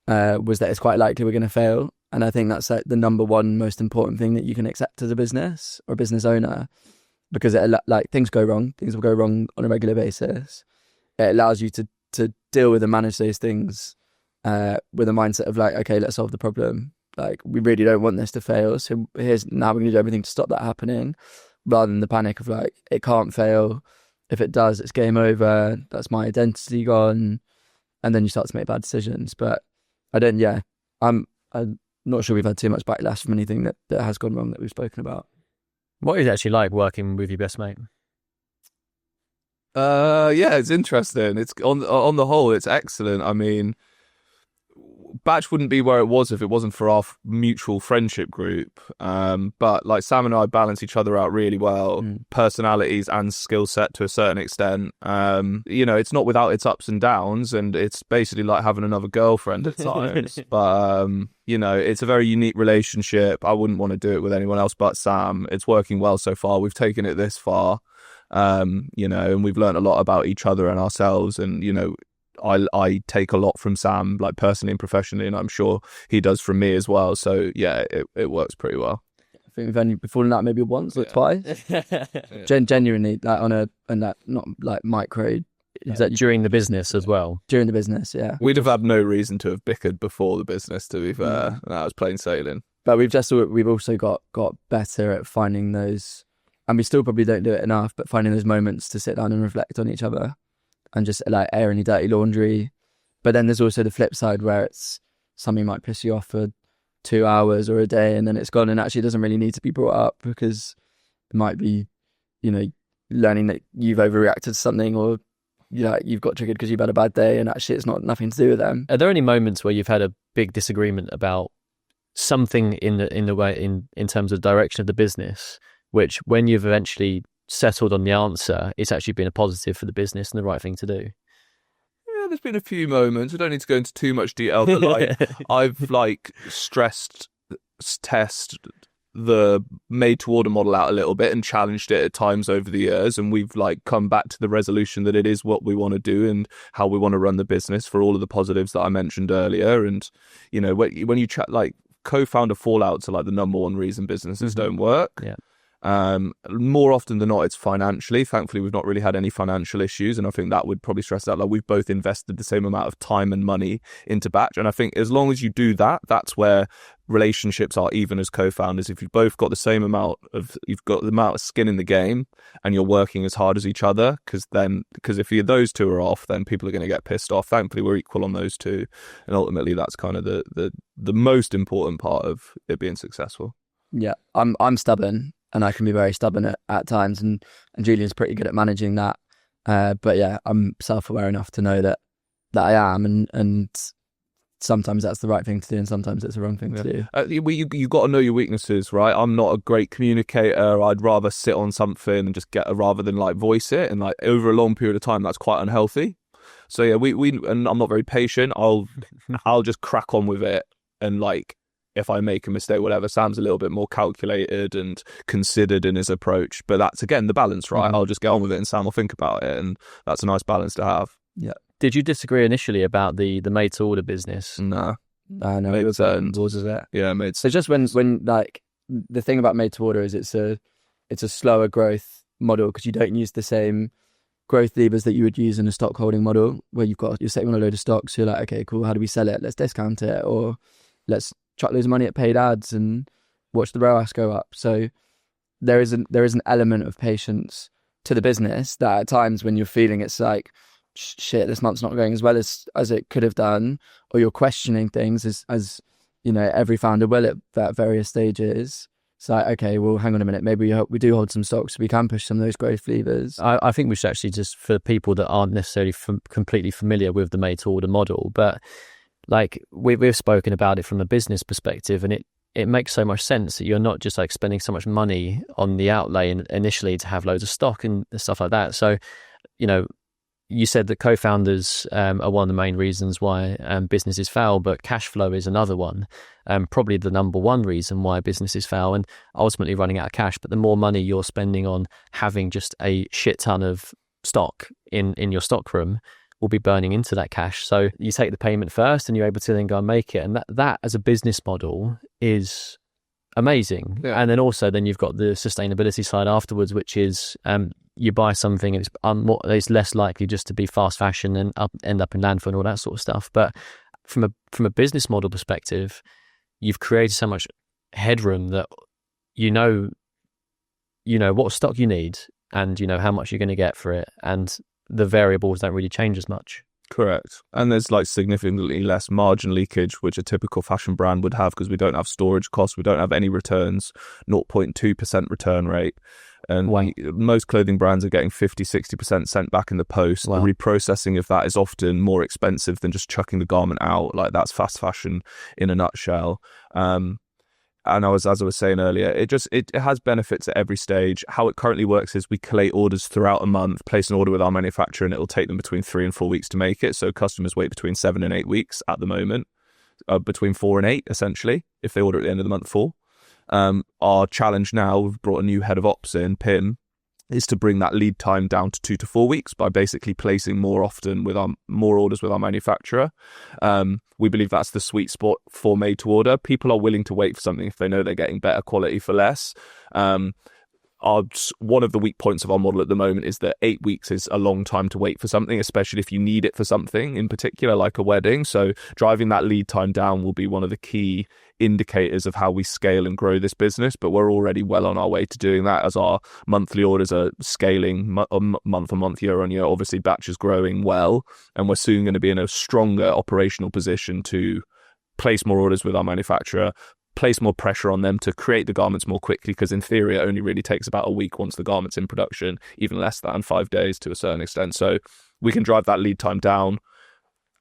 S3: was that it's quite likely we're going to fail. And I think that's like the number one most important thing that you can accept as a business or a business owner, because things go wrong. Things will go wrong on a regular basis. It allows you to deal with and manage those things with a mindset of like, okay, let's solve the problem. Like, we really don't want this to fail, so now we're going to do everything to stop that happening, rather than the panic of like, it can't fail. If it does, it's game over. That's my identity gone. And then you start to make bad decisions. But I'm not sure we've had too much backlash from anything that has gone wrong that we've spoken about.
S2: What is it actually like working with your best mate?
S1: Yeah, it's interesting. It's on the whole, it's excellent. I mean, Batch wouldn't be where it was if it wasn't for our mutual friendship group. But like Sam and I balance each other out really well, personalities and skill set to a certain extent. It's not without its ups and downs, and it's basically like having another girlfriend at times. But it's a very unique relationship. I wouldn't want to do it with anyone else but Sam. It's working well so far. We've taken it this far, and we've learned a lot about each other and ourselves, and I take a lot from Sam, like personally and professionally, and I'm sure he does from me as well. So yeah, it works pretty well.
S3: I think we've only fallen out maybe once or twice. Genuinely, like on that not like micro.
S2: Is that during the business as well?
S3: During the business, yeah.
S1: We'd have had no reason to have bickered before the business, to be fair. That was plain sailing.
S3: But we've also got better at finding those, and we still probably don't do it enough, but finding those moments to sit down and reflect on each other and just like air any dirty laundry. But then there's also the flip side where it's something might piss you off for 2 hours or a day, and then it's gone, and actually it doesn't really need to be brought up, because it might be, learning that you've overreacted to something, or you've got triggered because you've had a bad day, and actually it's nothing to do with them.
S2: Are there any moments where you've had a big disagreement about something in the way in terms of direction of the business, which when you've eventually settled on the answer, it's actually been a positive for the business and the right thing to do?
S1: Yeah, there's been a few moments. We don't need to go into too much detail, but I've stressed test the made to order model out a little bit and challenged it at times over the years, and we've come back to the resolution that it is what we want to do and how we want to run the business, for all of the positives that I mentioned earlier. And when you chat, co-founder fallouts are the number one reason businesses don't work.
S2: Yeah.
S1: More often than not, it's financially. Thankfully, we've not really had any financial issues, and I think that would probably stress out. We've both invested the same amount of time and money into Batch, and I think as long as you do that, that's where relationships are even as co-founders. If you've both got you've got the amount of skin in the game, and you're working as hard as each other, because if those two are off, then people are going to get pissed off. Thankfully, we're equal on those two, and ultimately, that's kind of the most important part of it being successful.
S3: Yeah, I'm stubborn. And I can be very stubborn at times, and Julian's pretty good at managing that. But yeah, I'm self-aware enough to know that I am, and sometimes that's the right thing to do, and sometimes it's the wrong thing to do.
S1: You got to know your weaknesses, right? I'm not a great communicator. I'd rather sit on something and just rather than voice it, and over a long period of time, that's quite unhealthy. So yeah, and I'm not very patient. I'll just crack on with it, and if I make a mistake, whatever, Sam's a little bit more calculated and considered in his approach. But that's, again, the balance, right? I'll just get on with it and Sam will think about it. And that's a nice balance to have.
S3: Yeah.
S2: Did you disagree initially about the made-to-order business?
S1: No.
S3: No, it was it.
S1: Yeah, made
S3: So just when the thing about made-to-order is it's a slower growth model, because you don't use the same growth levers that you would use in a stock holding model, where you're sitting on a load of stocks. So you're like, okay, cool, how do we sell it? Let's discount it, or let's chuck loads of money at paid ads and watch the ROAS go up. So there is an element of patience to the business that at times when you're feeling it's shit, this month's not going as well as it could have done, or you're questioning things as every founder will at various stages. It's okay, well, hang on a minute, maybe we do hold some stocks so we can push some of those growth levers.
S2: I think we should actually, just for people that aren't necessarily completely familiar with the made to order model, but we've spoken about it from a business perspective, and it makes so much sense that you're not just spending so much money on the outlay initially to have loads of stock and stuff like that. So, you said that co-founders are one of the main reasons why businesses fail, but cash flow is another one, probably the number one reason why businesses fail, and ultimately running out of cash. But the more money you're spending on having just a shit ton of stock in your stock room will be burning into that cash. So you take the payment first and you're able to then go and make it. And that as a business model is amazing.
S1: Yeah.
S2: And then also then you've got the sustainability side afterwards, which is you buy something and it's less likely just to be fast fashion and end up in landfill and all that sort of stuff. But from a business model perspective, you've created so much headroom that you know what stock you need and you know how much you're going to get for it, and the variables don't really change as much.
S1: Correct. And there's like significantly less margin leakage, which a typical fashion brand would have, because we don't have storage costs, we don't have any returns, 0.2% return rate. And
S2: Wow.
S1: most clothing brands are getting 50-60% sent back in the post.
S2: Wow.
S1: The reprocessing of that is often more expensive than just chucking the garment out. Like, that's fast fashion in a nutshell. And as I was saying earlier, it has benefits at every stage. How it currently works is we collate orders throughout a month, place an order with our manufacturer, and it will take them between 3 and 4 weeks to make it. So customers wait between 7 and 8 weeks at the moment, between 4 and 8 essentially, if they order at the end of the month 4. Our challenge now, we've brought a new head of ops in, Pim, is to bring that lead time down to 2 to 4 weeks by basically placing more often with more orders with our manufacturer. We believe that's the sweet spot for made to order. People are willing to wait for something if they know they're getting better quality for less. One of the weak points of our model at the moment is that 8 weeks is a long time to wait for something, especially if you need it for something in particular, like a wedding. So driving that lead time down will be one of the key indicators of how we scale and grow this business. But we're already well on our way to doing that, as our monthly orders are scaling month on month, year on year. Obviously, batch is growing well, and we're soon going to be in a stronger operational position to place more orders with our manufacturer, place more pressure on them to create the garments more quickly, because in theory it only really takes about a week once the garment's in production, even less than 5 days to a certain extent. So we can drive that lead time down.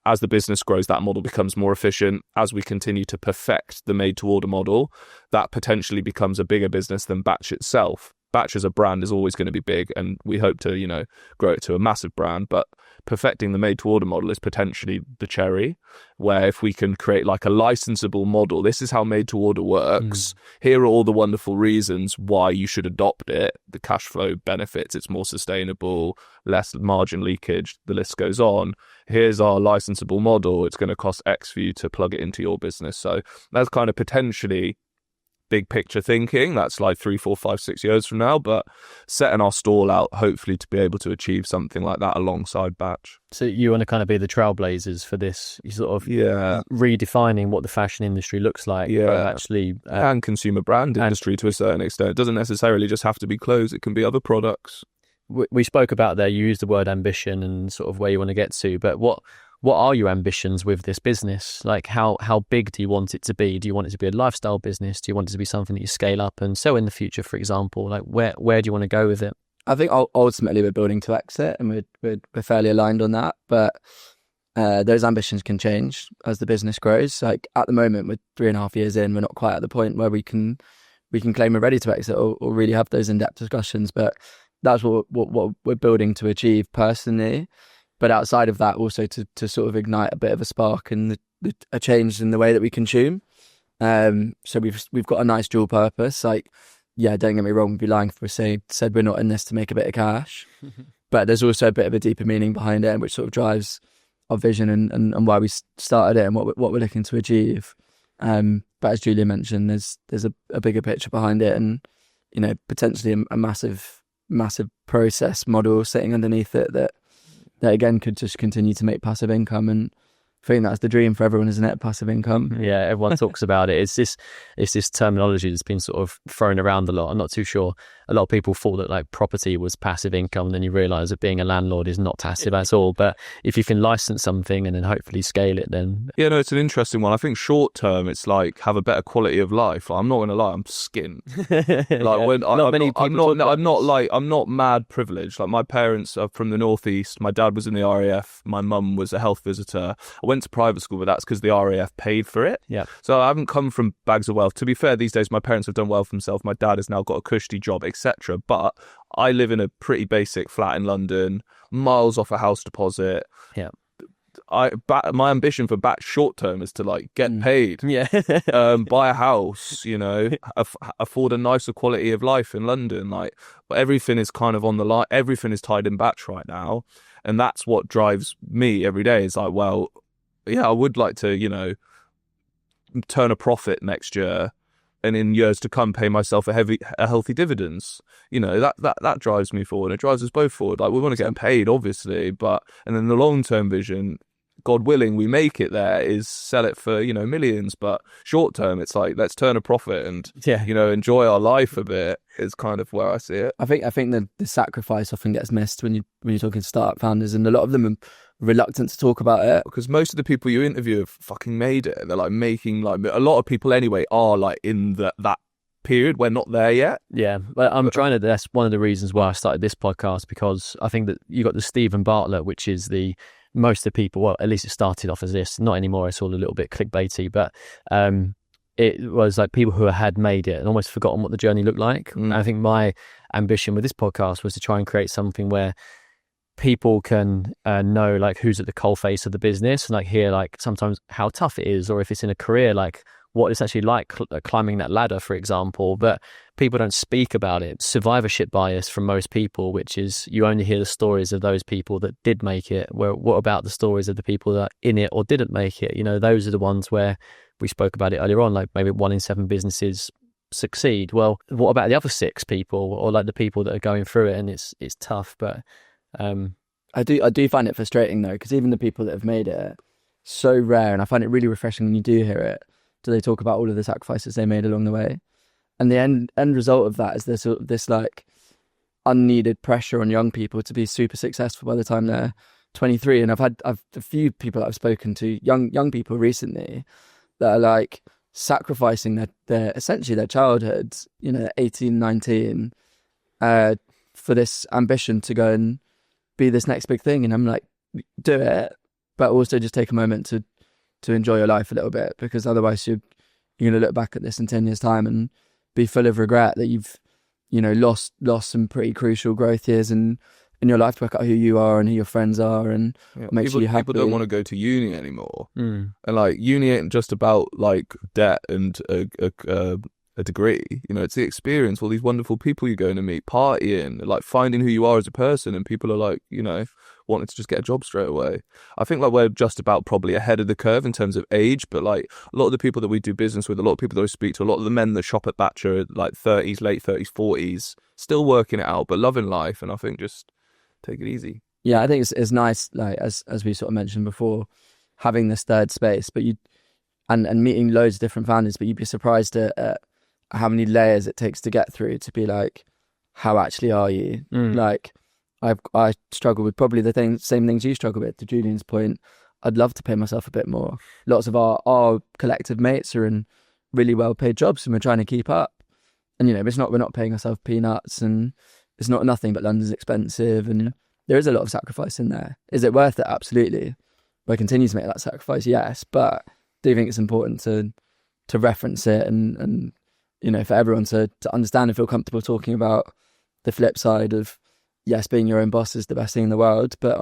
S1: As the business grows, that model becomes more efficient. As we continue to perfect the made to order model, that potentially becomes a bigger business than batch itself. Batch as a brand is always going to be big, and we hope to, grow it to a massive brand. But perfecting the made to order model is potentially the cherry, where if we can create like a licensable model, this is how made to order works. Here are all the wonderful reasons why you should adopt it. The cash flow benefits, it's more sustainable, less margin leakage, the list goes on. Here's our licensable model. It's going to cost X for you to plug it into your business. So that's kind of potentially big picture thinking. That's like 3, 4, 5, 6 years from now, but setting our stall out hopefully to be able to achieve something like that alongside batch.
S2: So you want to kind of be the trailblazers for this, you sort of redefining what the fashion industry looks like, but actually
S1: and consumer brand industry to a certain extent. It doesn't necessarily just have to be clothes, it can be other products.
S2: We spoke about there, you used the word ambition and sort of where you want to get to, but what are your ambitions with this business? Like how big do you want it to be? Do you want it to be a lifestyle business? Do you want it to be something that you scale up and sell in the future, for example? Like where do you want to go with it?
S3: I think ultimately we're building to exit, and we're fairly aligned on that. But those ambitions can change as the business grows. Like at the moment, we're 3.5 years in. We're not quite at the point where we can claim we're ready to exit or really have those in-depth discussions. But that's what we're building to achieve personally. But outside of that, also to sort of ignite a bit of a spark and a change in the way that we consume. So we've got a nice dual purpose. Like, yeah, don't get me wrong, we'd be lying if we said we're not in this to make a bit of cash. But there's also a bit of a deeper meaning behind it, which sort of drives our vision and why we started it and what we're looking to achieve. But as Julia mentioned, there's a bigger picture behind it, and potentially a massive process model sitting underneath it that again could just continue to make passive income. And I think that's the dream for everyone, isn't it? Passive income.
S2: Yeah, everyone talks about it. It's this terminology that's been sort of thrown around a lot. I'm not too sure. A lot of people thought that like property was passive income, and then you realise that being a landlord is not passive at all. But if you can license something and then hopefully scale it, then
S1: it's an interesting one. I think short term, it's like have a better quality of life. Like, I'm not going to lie, I'm skint. I'm not mad privileged. Like, my parents are from the northeast. My dad was in the RAF. My mum was a health visitor. I went went to private school, but that's because the RAF paid for it.
S2: Yeah.
S1: So I haven't come from bags of wealth. To be fair, these days my parents have done well for themselves. My dad has now got a cushy job, etc. But I live in a pretty basic flat in London, miles off a house deposit.
S2: Yeah.
S1: My ambition for back short term is to like get paid, buy a house, you know, afford a nicer quality of life in London. Like, but everything is kind of on the line. Everything is tied in batch right now, and that's what drives me every day. Is like, well, yeah, I would like to, you know, turn a profit next year, and in years to come, pay myself a healthy dividends. You know, that drives me forward. It drives us both forward. Like, we want to get paid, obviously, and then the long term vision, God willing, we make it there, is sell it for, you know, millions. But short term, it's like, let's turn a profit and, you know, enjoy our life a bit, is kind of where I see it.
S3: I think the sacrifice often gets missed when you're talking to startup founders, and a lot of them are reluctant to talk about it.
S1: Because most of the people you interview have fucking made it. They're like making, like, a lot of people anyway are like in that period. We're not there yet.
S2: Yeah, but that's one of the reasons why I started this podcast, because I think that you got the Stephen Bartlett, which is most of the people, well, at least it started off as this, not anymore, it's all a little bit clickbaity, but it was like people who had made it and almost forgotten what the journey looked like. And I think my ambition with this podcast was to try and create something where people can know like who's at the coalface of the business, and like hear like sometimes how tough it is, or if it's in a career, like what it's actually like climbing that ladder, for example. But people don't speak about it. Survivorship bias from most people, which is you only hear the stories of those people that did make it. Where what about the stories of the people that are in it or didn't make it? You know, those are the ones where we spoke about it earlier on, like maybe 1 in 7 businesses succeed. Well, what about the other 6 people, or like the people that are going through it? And it's tough, but
S3: I do find it frustrating though, because even the people that have made it, so rare, and I find it really refreshing when you do hear it. Do they talk about all of the sacrifices they made along the way? And the end result of that is this like unneeded pressure on young people to be super successful by the time they're 23. And I've a few people that I've spoken to, young people recently, that are like sacrificing their essentially their childhood, you know, 18, 19, for this ambition to go and be this next big thing. And I'm like, do it, but also just take a moment to enjoy your life a little bit, because otherwise you're going to look back at this in 10 years time and be full of regret that you've, you know, lost some pretty crucial growth years in your life to work out who you are and who your friends are, and make sure you're happy.
S1: People don't want to go to uni anymore. And like, uni ain't just about like debt and a degree, you know, it's the experience, all these wonderful people you're going to meet, partying, like finding who you are as a person. And people are like, you know, wanting to just get a job straight away. I think like we're just about probably ahead of the curve in terms of age, but like a lot of the people that we do business with, a lot of people that we speak to, a lot of the men that shop at Batch are like 30s, late 30s, 40s, still working it out, but loving life. And I think just take it easy.
S3: Yeah, I think it's nice, like as we sort of mentioned before, having this third space, but and meeting loads of different founders, but you'd be surprised at how many layers it takes to get through to be like, how actually are you? Like, I struggle with probably the same things you struggle with. To Julian's point, I'd love to pay myself a bit more. Lots of our collective mates are in really well paid jobs, and we're trying to keep up. And you know, we're not paying ourselves peanuts, and it's not nothing, but London's expensive, and there is a lot of sacrifice in there. Is it worth it? Absolutely. Will I continue to make that sacrifice? Yes, but I do think it's important to reference it and you know, for everyone to understand and feel comfortable talking about the flip side of, yes, being your own boss is the best thing in the world, but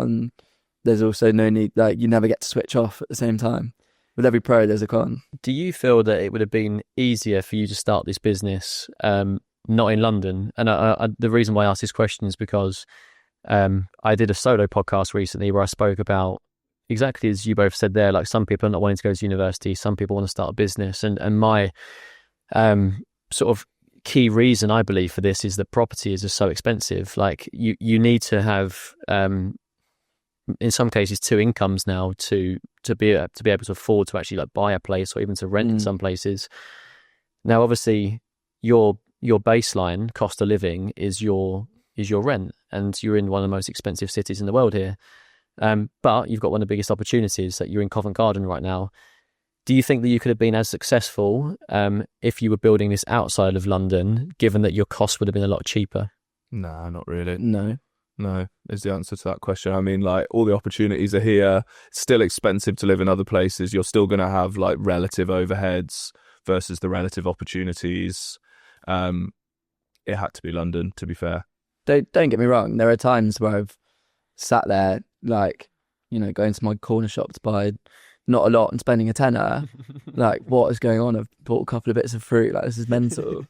S3: there's also no need, like, you never get to switch off at the same time. With every pro, there's a con.
S2: Do you feel that it would have been easier for you to start this business not in London? And the reason why I asked this question is because I did a solo podcast recently where I spoke about exactly as you both said there, like some people are not wanting to go to university, some people want to start a business, and my sort of key reason I believe for this is that property is just so expensive. Like you need to have in some cases 2 incomes now to be able to afford to actually like buy a place or even to rent in some places. Now obviously your baseline cost of living is your rent, and you're in one of the most expensive cities in the world here, but you've got one of the biggest opportunities that you're in Covent Garden right now. Do you think that you could have been as successful if you were building this outside of London, given that your costs would have been a lot cheaper?
S1: Nah, not really.
S3: No.
S1: No, is the answer to that question. I mean, like, all the opportunities are here. It's still expensive to live in other places. You're still going to have like relative overheads versus the relative opportunities. It had to be London, to be fair.
S3: Don't get me wrong. There are times where I've sat there, like, you know, going to my corner shop to buy not a lot and spending a tenner. Like, what is going on? I've bought a couple of bits of fruit. Like, this is mental.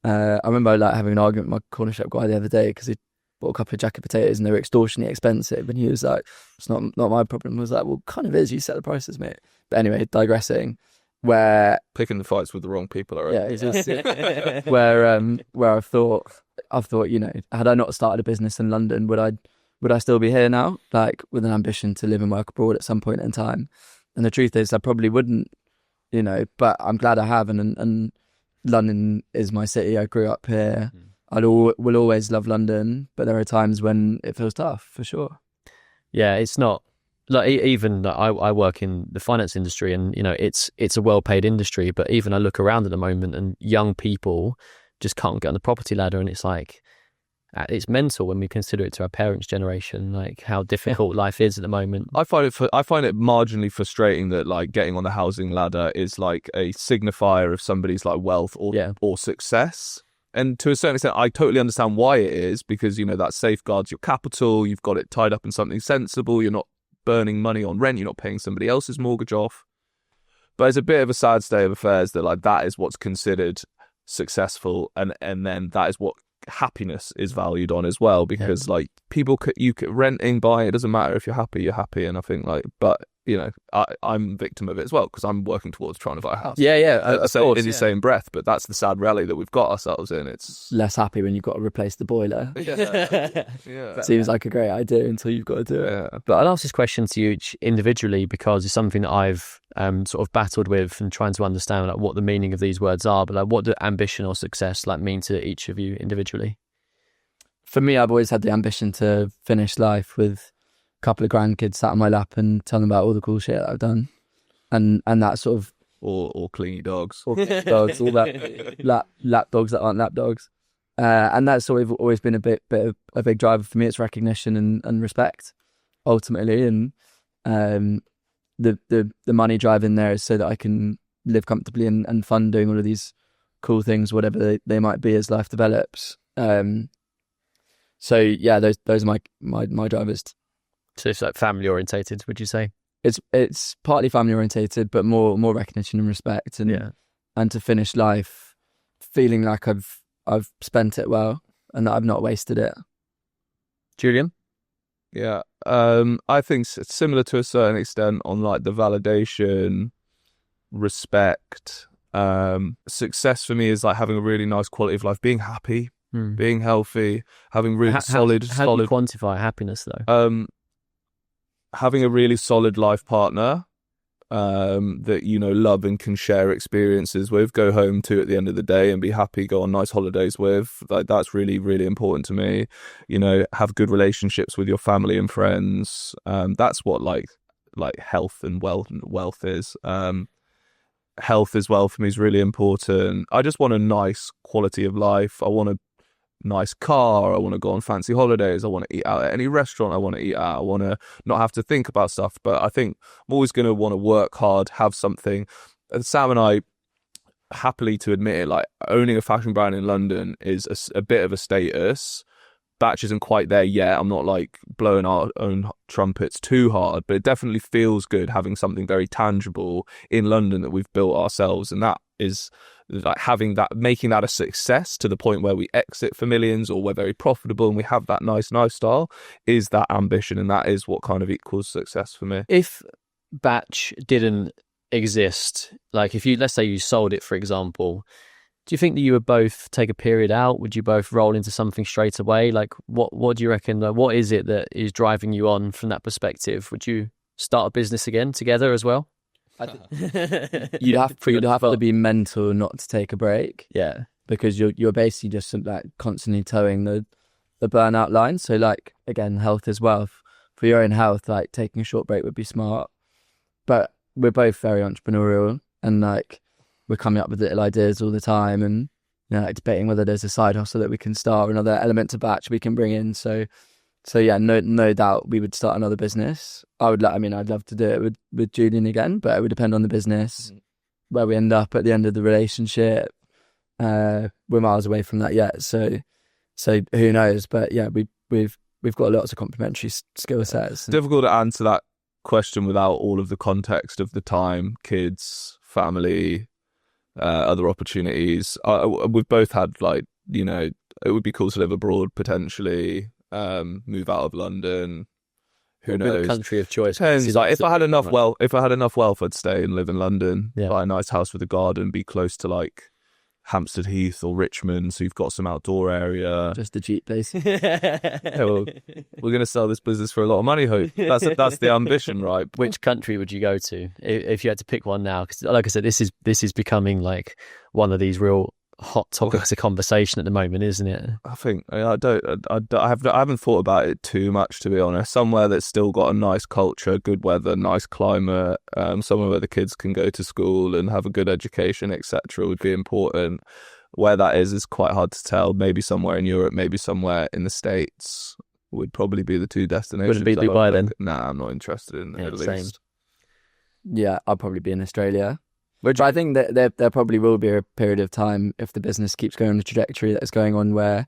S3: I remember like having an argument with my corner shop guy the other day because he bought a couple of jacket potatoes and they were extortionately expensive. And he was like, "It's not my problem." I was like, "Well, kind of is. You set the prices, mate." But anyway, digressing. Where
S1: Picking the fights with the wrong people, all right?
S3: yeah, it's just, where I've thought, you know, had I not started a business in London, would I still be here now, like with an ambition to live and work abroad at some point in time? And the truth is, I probably wouldn't, you know. But I'm glad I have, and London is my city. I grew up here. Will always love London, but there are times when it feels tough, for sure.
S2: Yeah, it's not like even like, I work in the finance industry, and you know it's a well-paid industry. But even I look around at the moment, and young people just can't get on the property ladder, and it's like it's mental when we consider it to our parents' generation, like how difficult life is at the moment.
S1: I find it marginally frustrating that like getting on the housing ladder is like a signifier of somebody's like wealth or success. And to a certain extent, I totally understand why it is, because, you know, that safeguards your capital. You've got it tied up in something sensible. You're not burning money on rent. You're not paying somebody else's mortgage off. But it's a bit of a sad state of affairs that like that is what's considered successful, and then that is what happiness is valued on as well, because like people renting, buying, it doesn't matter. If you're happy, and I think like, but you know, I'm victim of it as well because I'm working towards trying to buy a house.
S3: In
S1: the same breath, but that's the sad reality that we've got ourselves in. It's
S3: less happy when you've got to replace the boiler.
S1: Yeah.
S3: Seems like a great idea until you've got to do it.
S1: Yeah.
S2: But I'll ask this question to you each individually because it's something that I've sort of battled with and trying to understand like what the meaning of these words are. But like, what do ambition or success like mean to each of you individually?
S3: For me, I've always had the ambition to finish life with couple of grandkids sat on my lap and tell them about all the cool shit that I've done, and that sort of
S1: or clingy dogs,
S3: all that lap dogs that aren't lap dogs, and that's sort of always been a big driver for me. It's recognition and respect ultimately, and the money drive in there is so that I can live comfortably and fun doing all of these cool things, whatever they might be as life develops. So yeah, those are my drivers.
S2: So it's like family orientated, would you say?
S3: It's partly family orientated, but more recognition and respect, and to finish life feeling like I've spent it well and that I've not wasted it.
S2: Julian?
S1: Yeah, I think it's similar to a certain extent on like the validation, respect. Success for me is like having a really nice quality of life, being happy, being healthy, having really solid.
S2: How do you quantify happiness though?
S1: Having a really solid life partner that, you know, love and can share experiences with, go home to at the end of the day and be happy, go on nice holidays with. Like, that's really, really important to me. You know, have good relationships with your family and friends. That's what like health and wealth is. Health as well for me is really important. I just want a nice quality of life. I want a nice car. I want to go on fancy holidays. I want to eat out at any restaurant I want to eat at. I want to not have to think about stuff. But I think I'm always going to want to work hard, have something. And Sam and I, happily to admit it, like owning a fashion brand in London is a bit of a status. Batch isn't quite there yet. I'm not like blowing our own trumpets too hard, but it definitely feels good having something very tangible in London that we've built ourselves. And that is like having that, making that a success to the point where we exit for millions or we're very profitable and we have that nice lifestyle is that ambition. And that is what kind of equals success for me.
S2: If Batch didn't exist, like if you, let's say you sold it, for example, do you think that you would both take a period out? Would you both roll into something straight away? Like what do you reckon? Like, what is it that is driving you on from that perspective? Would you start a business again together as well?
S3: You'd have to be mental not to take a break.
S2: Yeah,
S3: because you're basically just like constantly towing the burnout line. So like, again, health as well. For your own health, like taking a short break would be smart. But we're both very entrepreneurial and like we're coming up with little ideas all the time, and you know, like debating whether there's a side hustle that we can start, or another element to Batch we can bring in. So So yeah, no doubt we would start another business. I'd love to do it with Julian again, but it would depend on the business, where we end up at the end of the relationship. We're miles away from that yet, so who knows? But yeah, we've got lots of complementary skill sets.
S1: It's difficult to answer that question without all of the context of the time, kids, family, other opportunities. We've both had, like, you know, it would be cool to live abroad potentially, move out of London. Who knows?
S2: Country of choice.
S1: Depends. Like, if I had enough wealth, I'd stay and live in London.
S2: Yeah.
S1: Buy a nice house with a garden, be close to like Hampstead Heath or Richmond, so you've got some outdoor area.
S3: Just a cheap place.
S1: Yeah, well, we're going to sell this business for a lot of money. Hope that's the ambition, right?
S2: Which country would you go to if you had to pick one now? Because, like I said, this is becoming like one of these real hot topics of conversation at the moment, isn't it?
S1: I think I haven't thought about it too much, to be honest. Somewhere that's still got a nice culture, good weather, nice climate, somewhere where the kids can go to school and have a good education, etc., would be important. Where that is quite hard to tell. Maybe somewhere in Europe, maybe somewhere in the States would probably be the two destinations.
S2: Wouldn't be Dubai then?
S1: Nah, I'm not interested in the Middle East.
S3: Yeah, I'll probably be in Australia. Which I think that there probably will be a period of time, if the business keeps going on the trajectory that it's going on, where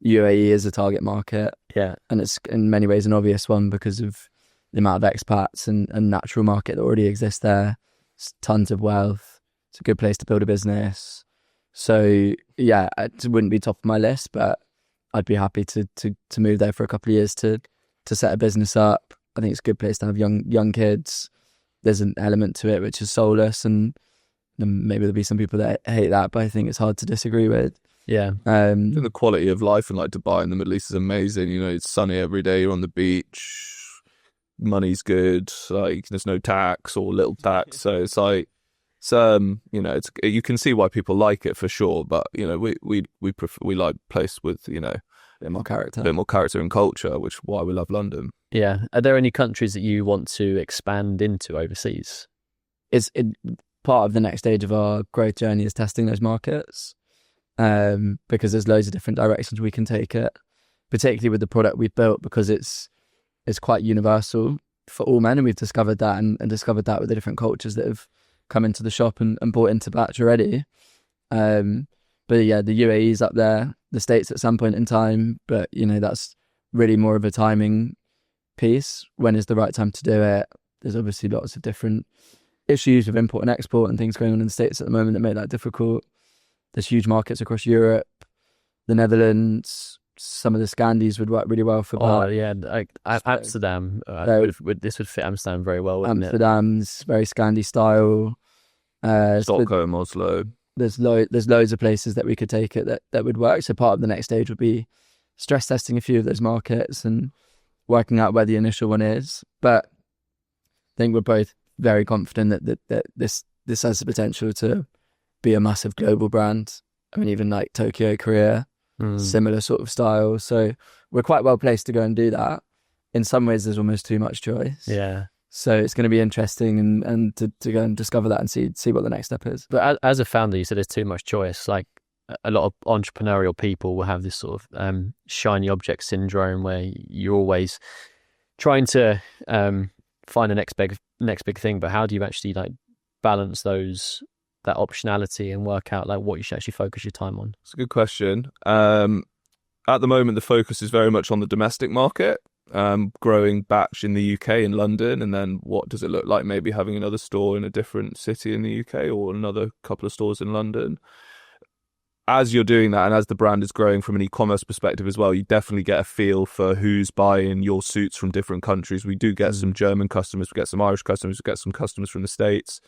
S3: UAE is a target market.
S2: Yeah.
S3: And it's in many ways an obvious one because of the amount of expats and natural market that already exists there. It's tons of wealth. It's a good place to build a business. So yeah, it wouldn't be top of my list, but I'd be happy to move there for a couple of years to set a business up. I think it's a good place to have young kids. There's an element to it which is soulless, and maybe there'll be some people that hate that, but I think it's hard to disagree with.
S2: Yeah.
S1: I think the quality of life in like Dubai in the Middle East is amazing. You know, it's sunny every day, you're on the beach, money's good, like there's no tax or little tax. So it's like, you know, you can see why people like it for sure, but you know, we like place with, you know,
S3: A bit more character
S1: and culture, which is why we love London.
S2: Yeah. Are there any countries that you want to expand into overseas?
S3: Part of the next stage of our growth journey is testing those markets, because there's loads of different directions we can take it, particularly with the product we've built, because it's quite universal for all men, and we've discovered that and discovered that with the different cultures that have come into the shop and bought into Batch already. But yeah, the UAE's up there, the States at some point in time, but you know, that's really more of a timing piece. When is the right time to do it? There's obviously lots of different issues with import and export and things going on in the States at the moment that make that difficult. There's huge markets across Europe, the Netherlands, some of the Scandies would work really well for
S2: that. Oh yeah, Amsterdam. This would fit Amsterdam very well, wouldn't
S3: Amsterdam's very Scandi style.
S1: Stockholm, Oslo.
S3: There's loads of places that we could take it that would work. So part of the next stage would be stress testing a few of those markets and working out where the initial one is. But I think we're both very confident that this has the potential to be a massive global brand. I mean, even like Tokyo, Korea, similar sort of style. So we're quite well placed to go and do that. In some ways, there's almost too much choice.
S2: Yeah.
S3: So it's going to be interesting and to go and discover that and see what the next step is.
S2: But as a founder, you said there's too much choice. Like a lot of entrepreneurial people will have this sort of shiny object syndrome where you're always trying to find the next big thing, but how do you actually like balance that optionality and work out like what you should actually focus your time on?
S1: It's a good question. At the moment, the focus is very much on the domestic market, growing Batch in the UK in London, and then what does it look like maybe having another store in a different city in the UK or another couple of stores in London. As you're doing that, and as the brand is growing from an e-commerce perspective as well, you definitely get a feel for who's buying your suits from different countries. We do get some German customers, we get some Irish customers, we get some customers from the States.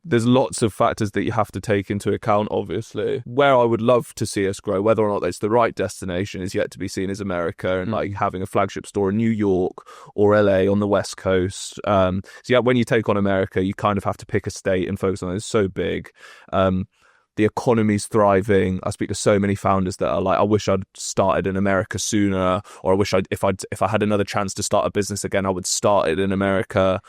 S1: There's lots of factors that you have to take into account, obviously. Where I would love to see us grow, whether or not it's the right destination is yet to be seen, as America, and like having a flagship store in New York or LA on the West Coast. So yeah, when you take on America, you kind of have to pick a state and focus on it. It's so big. The economy's thriving. I speak to so many founders that are like, I wish I'd started in America sooner, or I wish if I had another chance to start a business again, I would start it in America.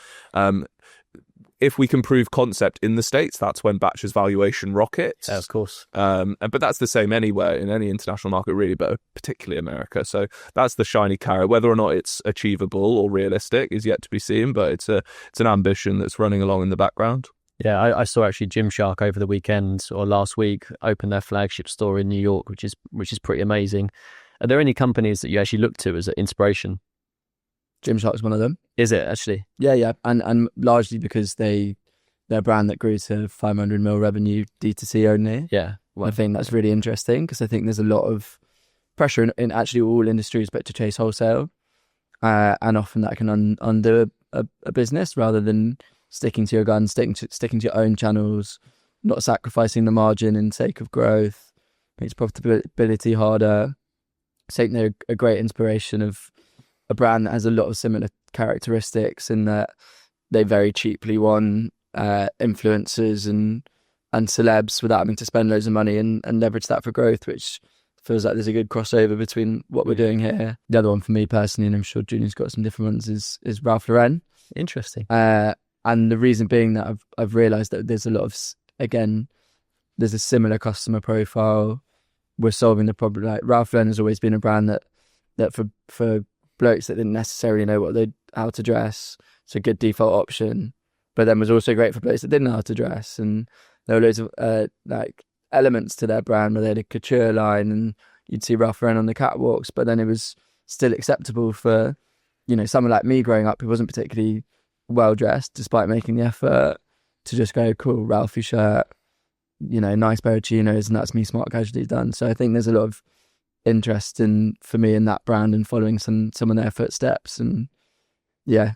S1: if we can prove concept in the States, that's when Batch's valuation rockets.
S2: Yeah, of course.
S1: But that's the same anywhere in any international market, really, but particularly America. So that's the shiny carrot. Whether or not it's achievable or realistic is yet to be seen, but it's an ambition that's running along in the background.
S2: Yeah, I saw actually Gymshark over the weekend or last week open their flagship store in New York, which is pretty amazing. Are there any companies that you actually look to as an inspiration?
S3: Gymshark's one of them.
S2: Is it actually?
S3: Yeah, and largely because they're a brand that grew to 500 mil revenue D2C only.
S2: Yeah,
S3: I think that's really interesting because I think there's a lot of pressure in actually all industries, but to chase wholesale, and often that can undo a business rather than sticking to your guns, sticking to your own channels, not sacrificing the margin in sake of growth, makes profitability harder. I think they're a great inspiration of a brand that has a lot of similar characteristics in that they very cheaply won influencers and celebs without having to spend loads of money and leverage that for growth, which feels like there's a good crossover between what we're doing here. The other one for me personally, and I'm sure Junior's got some different ones, is Ralph Lauren.
S2: Interesting.
S3: And the reason being that I've realised that there's a lot of, again, there's a similar customer profile. We're solving the problem. Like Ralph Lauren has always been a brand that for blokes that didn't necessarily know how to dress, it's a good default option. But then was also great for blokes that didn't know how to dress, and there were loads of like elements to their brand where they had a couture line, and you'd see Ralph Lauren on the catwalks. But then it was still acceptable for, someone like me growing up who wasn't particularly well dressed, despite making the effort, to just go, cool, Ralphie shirt, nice pair of chinos, and that's me smart casually done. So I think there's a lot of interest for me in that brand and following some of their footsteps. And yeah,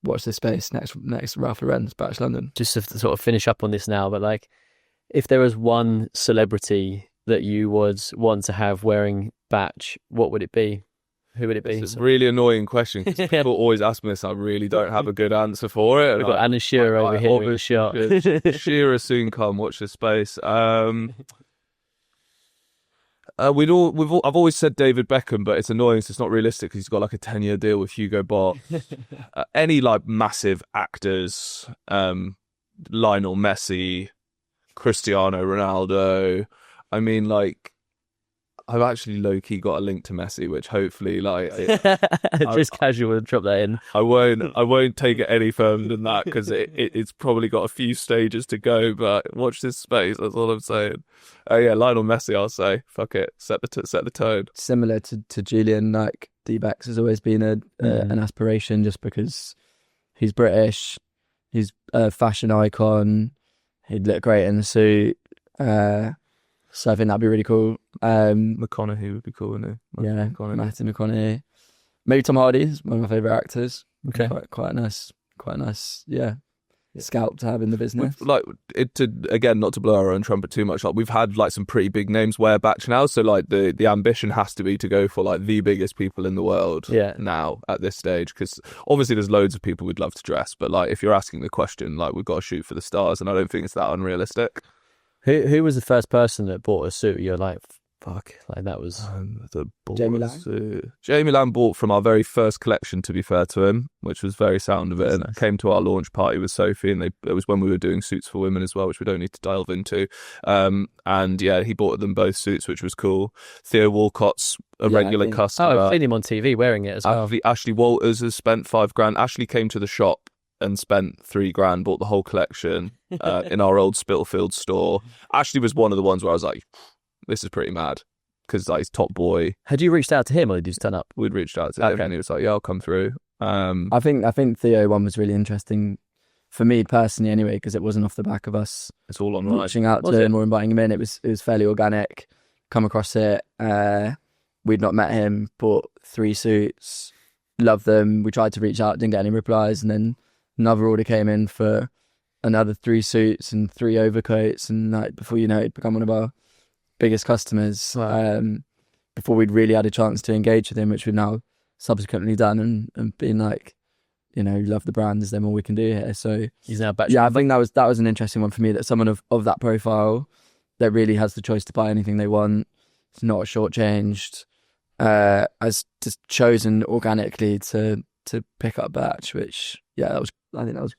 S3: watch this space. Next Ralph Lauren's Batch London.
S2: Just to sort of finish up on this now, but like, if there was one celebrity that you would want to have wearing Batch, what would it be? Who would it be?
S1: It's a really annoying question because people always ask me this. I really don't have a good answer for it.
S2: We've got Anna Shearer over here in the shot.
S1: Shearer soon come. Watch this space. I've always said David Beckham, but it's annoying. So it's not realistic because he's got like a 10-year deal with Hugo Boss. Any like massive actors, Lionel Messi, Cristiano Ronaldo. I mean, like, I've actually low-key got a link to Messi, which hopefully, like,
S2: just casual, drop that in.
S1: I won't take it any further than that because it's probably got a few stages to go. But watch this space. That's all I'm saying. Yeah, Lionel Messi. I'll say, fuck it, set the tone.
S3: Similar to Julian, like D-Bex has always been an aspiration, just because he's British, he's a fashion icon. He'd look great in the suit. So I think that'd be really cool.
S1: McConaughey would be cool, wouldn't he?
S3: Matthew McConaughey. Maybe Tom Hardy is one of my favourite actors.
S2: Okay.
S3: Quite nice, scalp to have in the business.
S1: Like, again, not to blow our own trumpet too much, like we've had like some pretty big names wear Batch now, so like the ambition has to be to go for like the biggest people in the world now at this stage, because obviously there's loads of people we'd love to dress, but like if you're asking the question, like we've got to shoot for the stars, and I don't think it's that unrealistic.
S2: Who was the first person that bought a suit? You're like, fuck, like that was
S3: Jamie Lang.
S1: Jamie Lang bought from our very first collection, to be fair to him, which was very sound of it. And
S2: nice.
S1: Came to our launch party with Sophie, and it was when we were doing suits for women as well, which we don't need to delve into. And yeah, he bought them both suits, which was cool. Theo Walcott's a regular customer.
S2: Oh, I've seen him on TV wearing it as well.
S1: Ashley Walters has spent $5,000. Ashley came to the shop and spent $3,000, bought the whole collection in our old Spitalfield store. Ashley was one of the ones where I was like, this is pretty mad, because like he's top boy.
S2: Had you reached out to him, or did you stand up?
S1: We'd reached out to him, and he was like, yeah, I'll come through.
S3: I think Theo one was really interesting for me personally anyway, because it wasn't off the back of us
S1: it's all online
S3: reaching out to him or inviting him in. It was fairly organic. Come across it, we'd not met him, bought 3 suits, loved them. We tried to reach out, didn't get any replies, and then another order came in for another 3 suits and 3 overcoats, and like before you know it, become one of our biggest customers.
S2: Wow.
S3: Before we'd really had a chance to engage with him, which we've now subsequently done, and been like, love the brand, is there more we can do here? So
S2: he's now back.
S3: Yeah, I think that was an interesting one for me, that someone of that profile that really has the choice to buy anything they want, it's not shortchanged, has just chosen organically to pick up Batch, which I think that was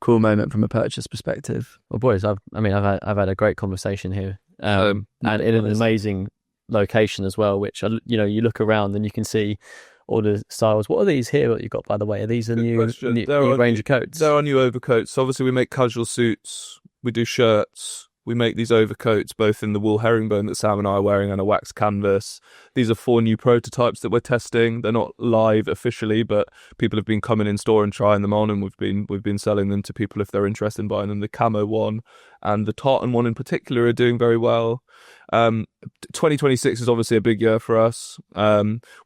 S3: cool moment from a purchase perspective.
S2: Well, boys, I've had a great conversation here, and in an amazing location as well. Which you look around and you can see all the styles. What are these here that you got, by the way? Are these a new range of coats?
S1: There are new overcoats. So obviously, we make casual suits. We do shirts. We make these overcoats, both in the wool herringbone that Sam and I are wearing and a wax canvas. These are 4 new prototypes that we're testing. They're not live officially, but people have been coming in store and trying them on, and we've been selling them to people if they're interested in buying them. The camo one and the tartan one in particular are doing very well. 2026 is obviously a big year for us.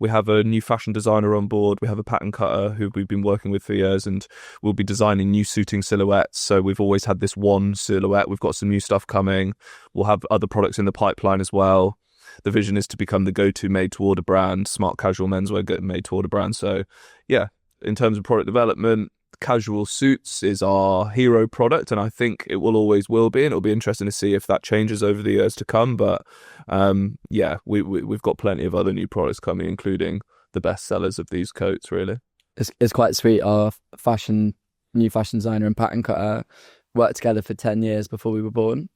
S1: We have a new fashion designer on board. We have a pattern cutter who we've been working with for years, and we'll be designing new suiting silhouettes. So we've always had this one silhouette. We've got some new stuff coming. We'll have other products in the pipeline as well. The vision is to become the go-to made-to-order brand, smart casual menswear made-to-order brand. So yeah, in terms of product development, casual suits is our hero product, and I think it will be, and it'll be interesting to see if that changes over the years to come. But we've got plenty of other new products coming, including the best sellers of these coats. Really,
S3: it's quite sweet. Our new fashion designer and pattern cutter worked together for 10 years before we were born.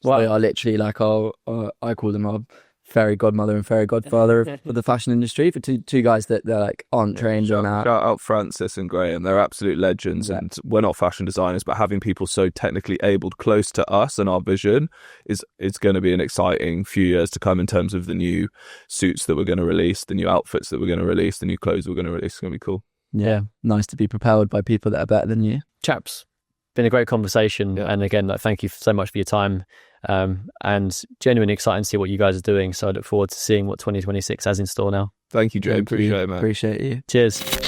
S3: So
S2: Wow.
S3: they are literally like I call them our fairy godmother and fairy godfather of the fashion industry, for two guys that they're like aren't trained on that.
S1: Shout out Francis and Graham. They're absolute legends.
S3: Yeah.
S1: And we're not fashion designers, but having people so technically abled close to us and our vision is going to be an exciting few years to come in terms of the new suits that we're going to release, the new outfits that we're going to release, the new clothes we're going to release. It's going to be cool.
S3: Yeah, nice to be propelled by people that are better than you.
S2: Chaps, been a great conversation,
S1: Yeah.
S2: and again, thank you so much for your time, and genuinely exciting to see what you guys are doing. So I look forward to seeing what 2026 has in store now.
S1: Thank you, Jay.
S3: Thank you.
S1: Appreciate it, man.
S3: Appreciate you.
S2: Cheers.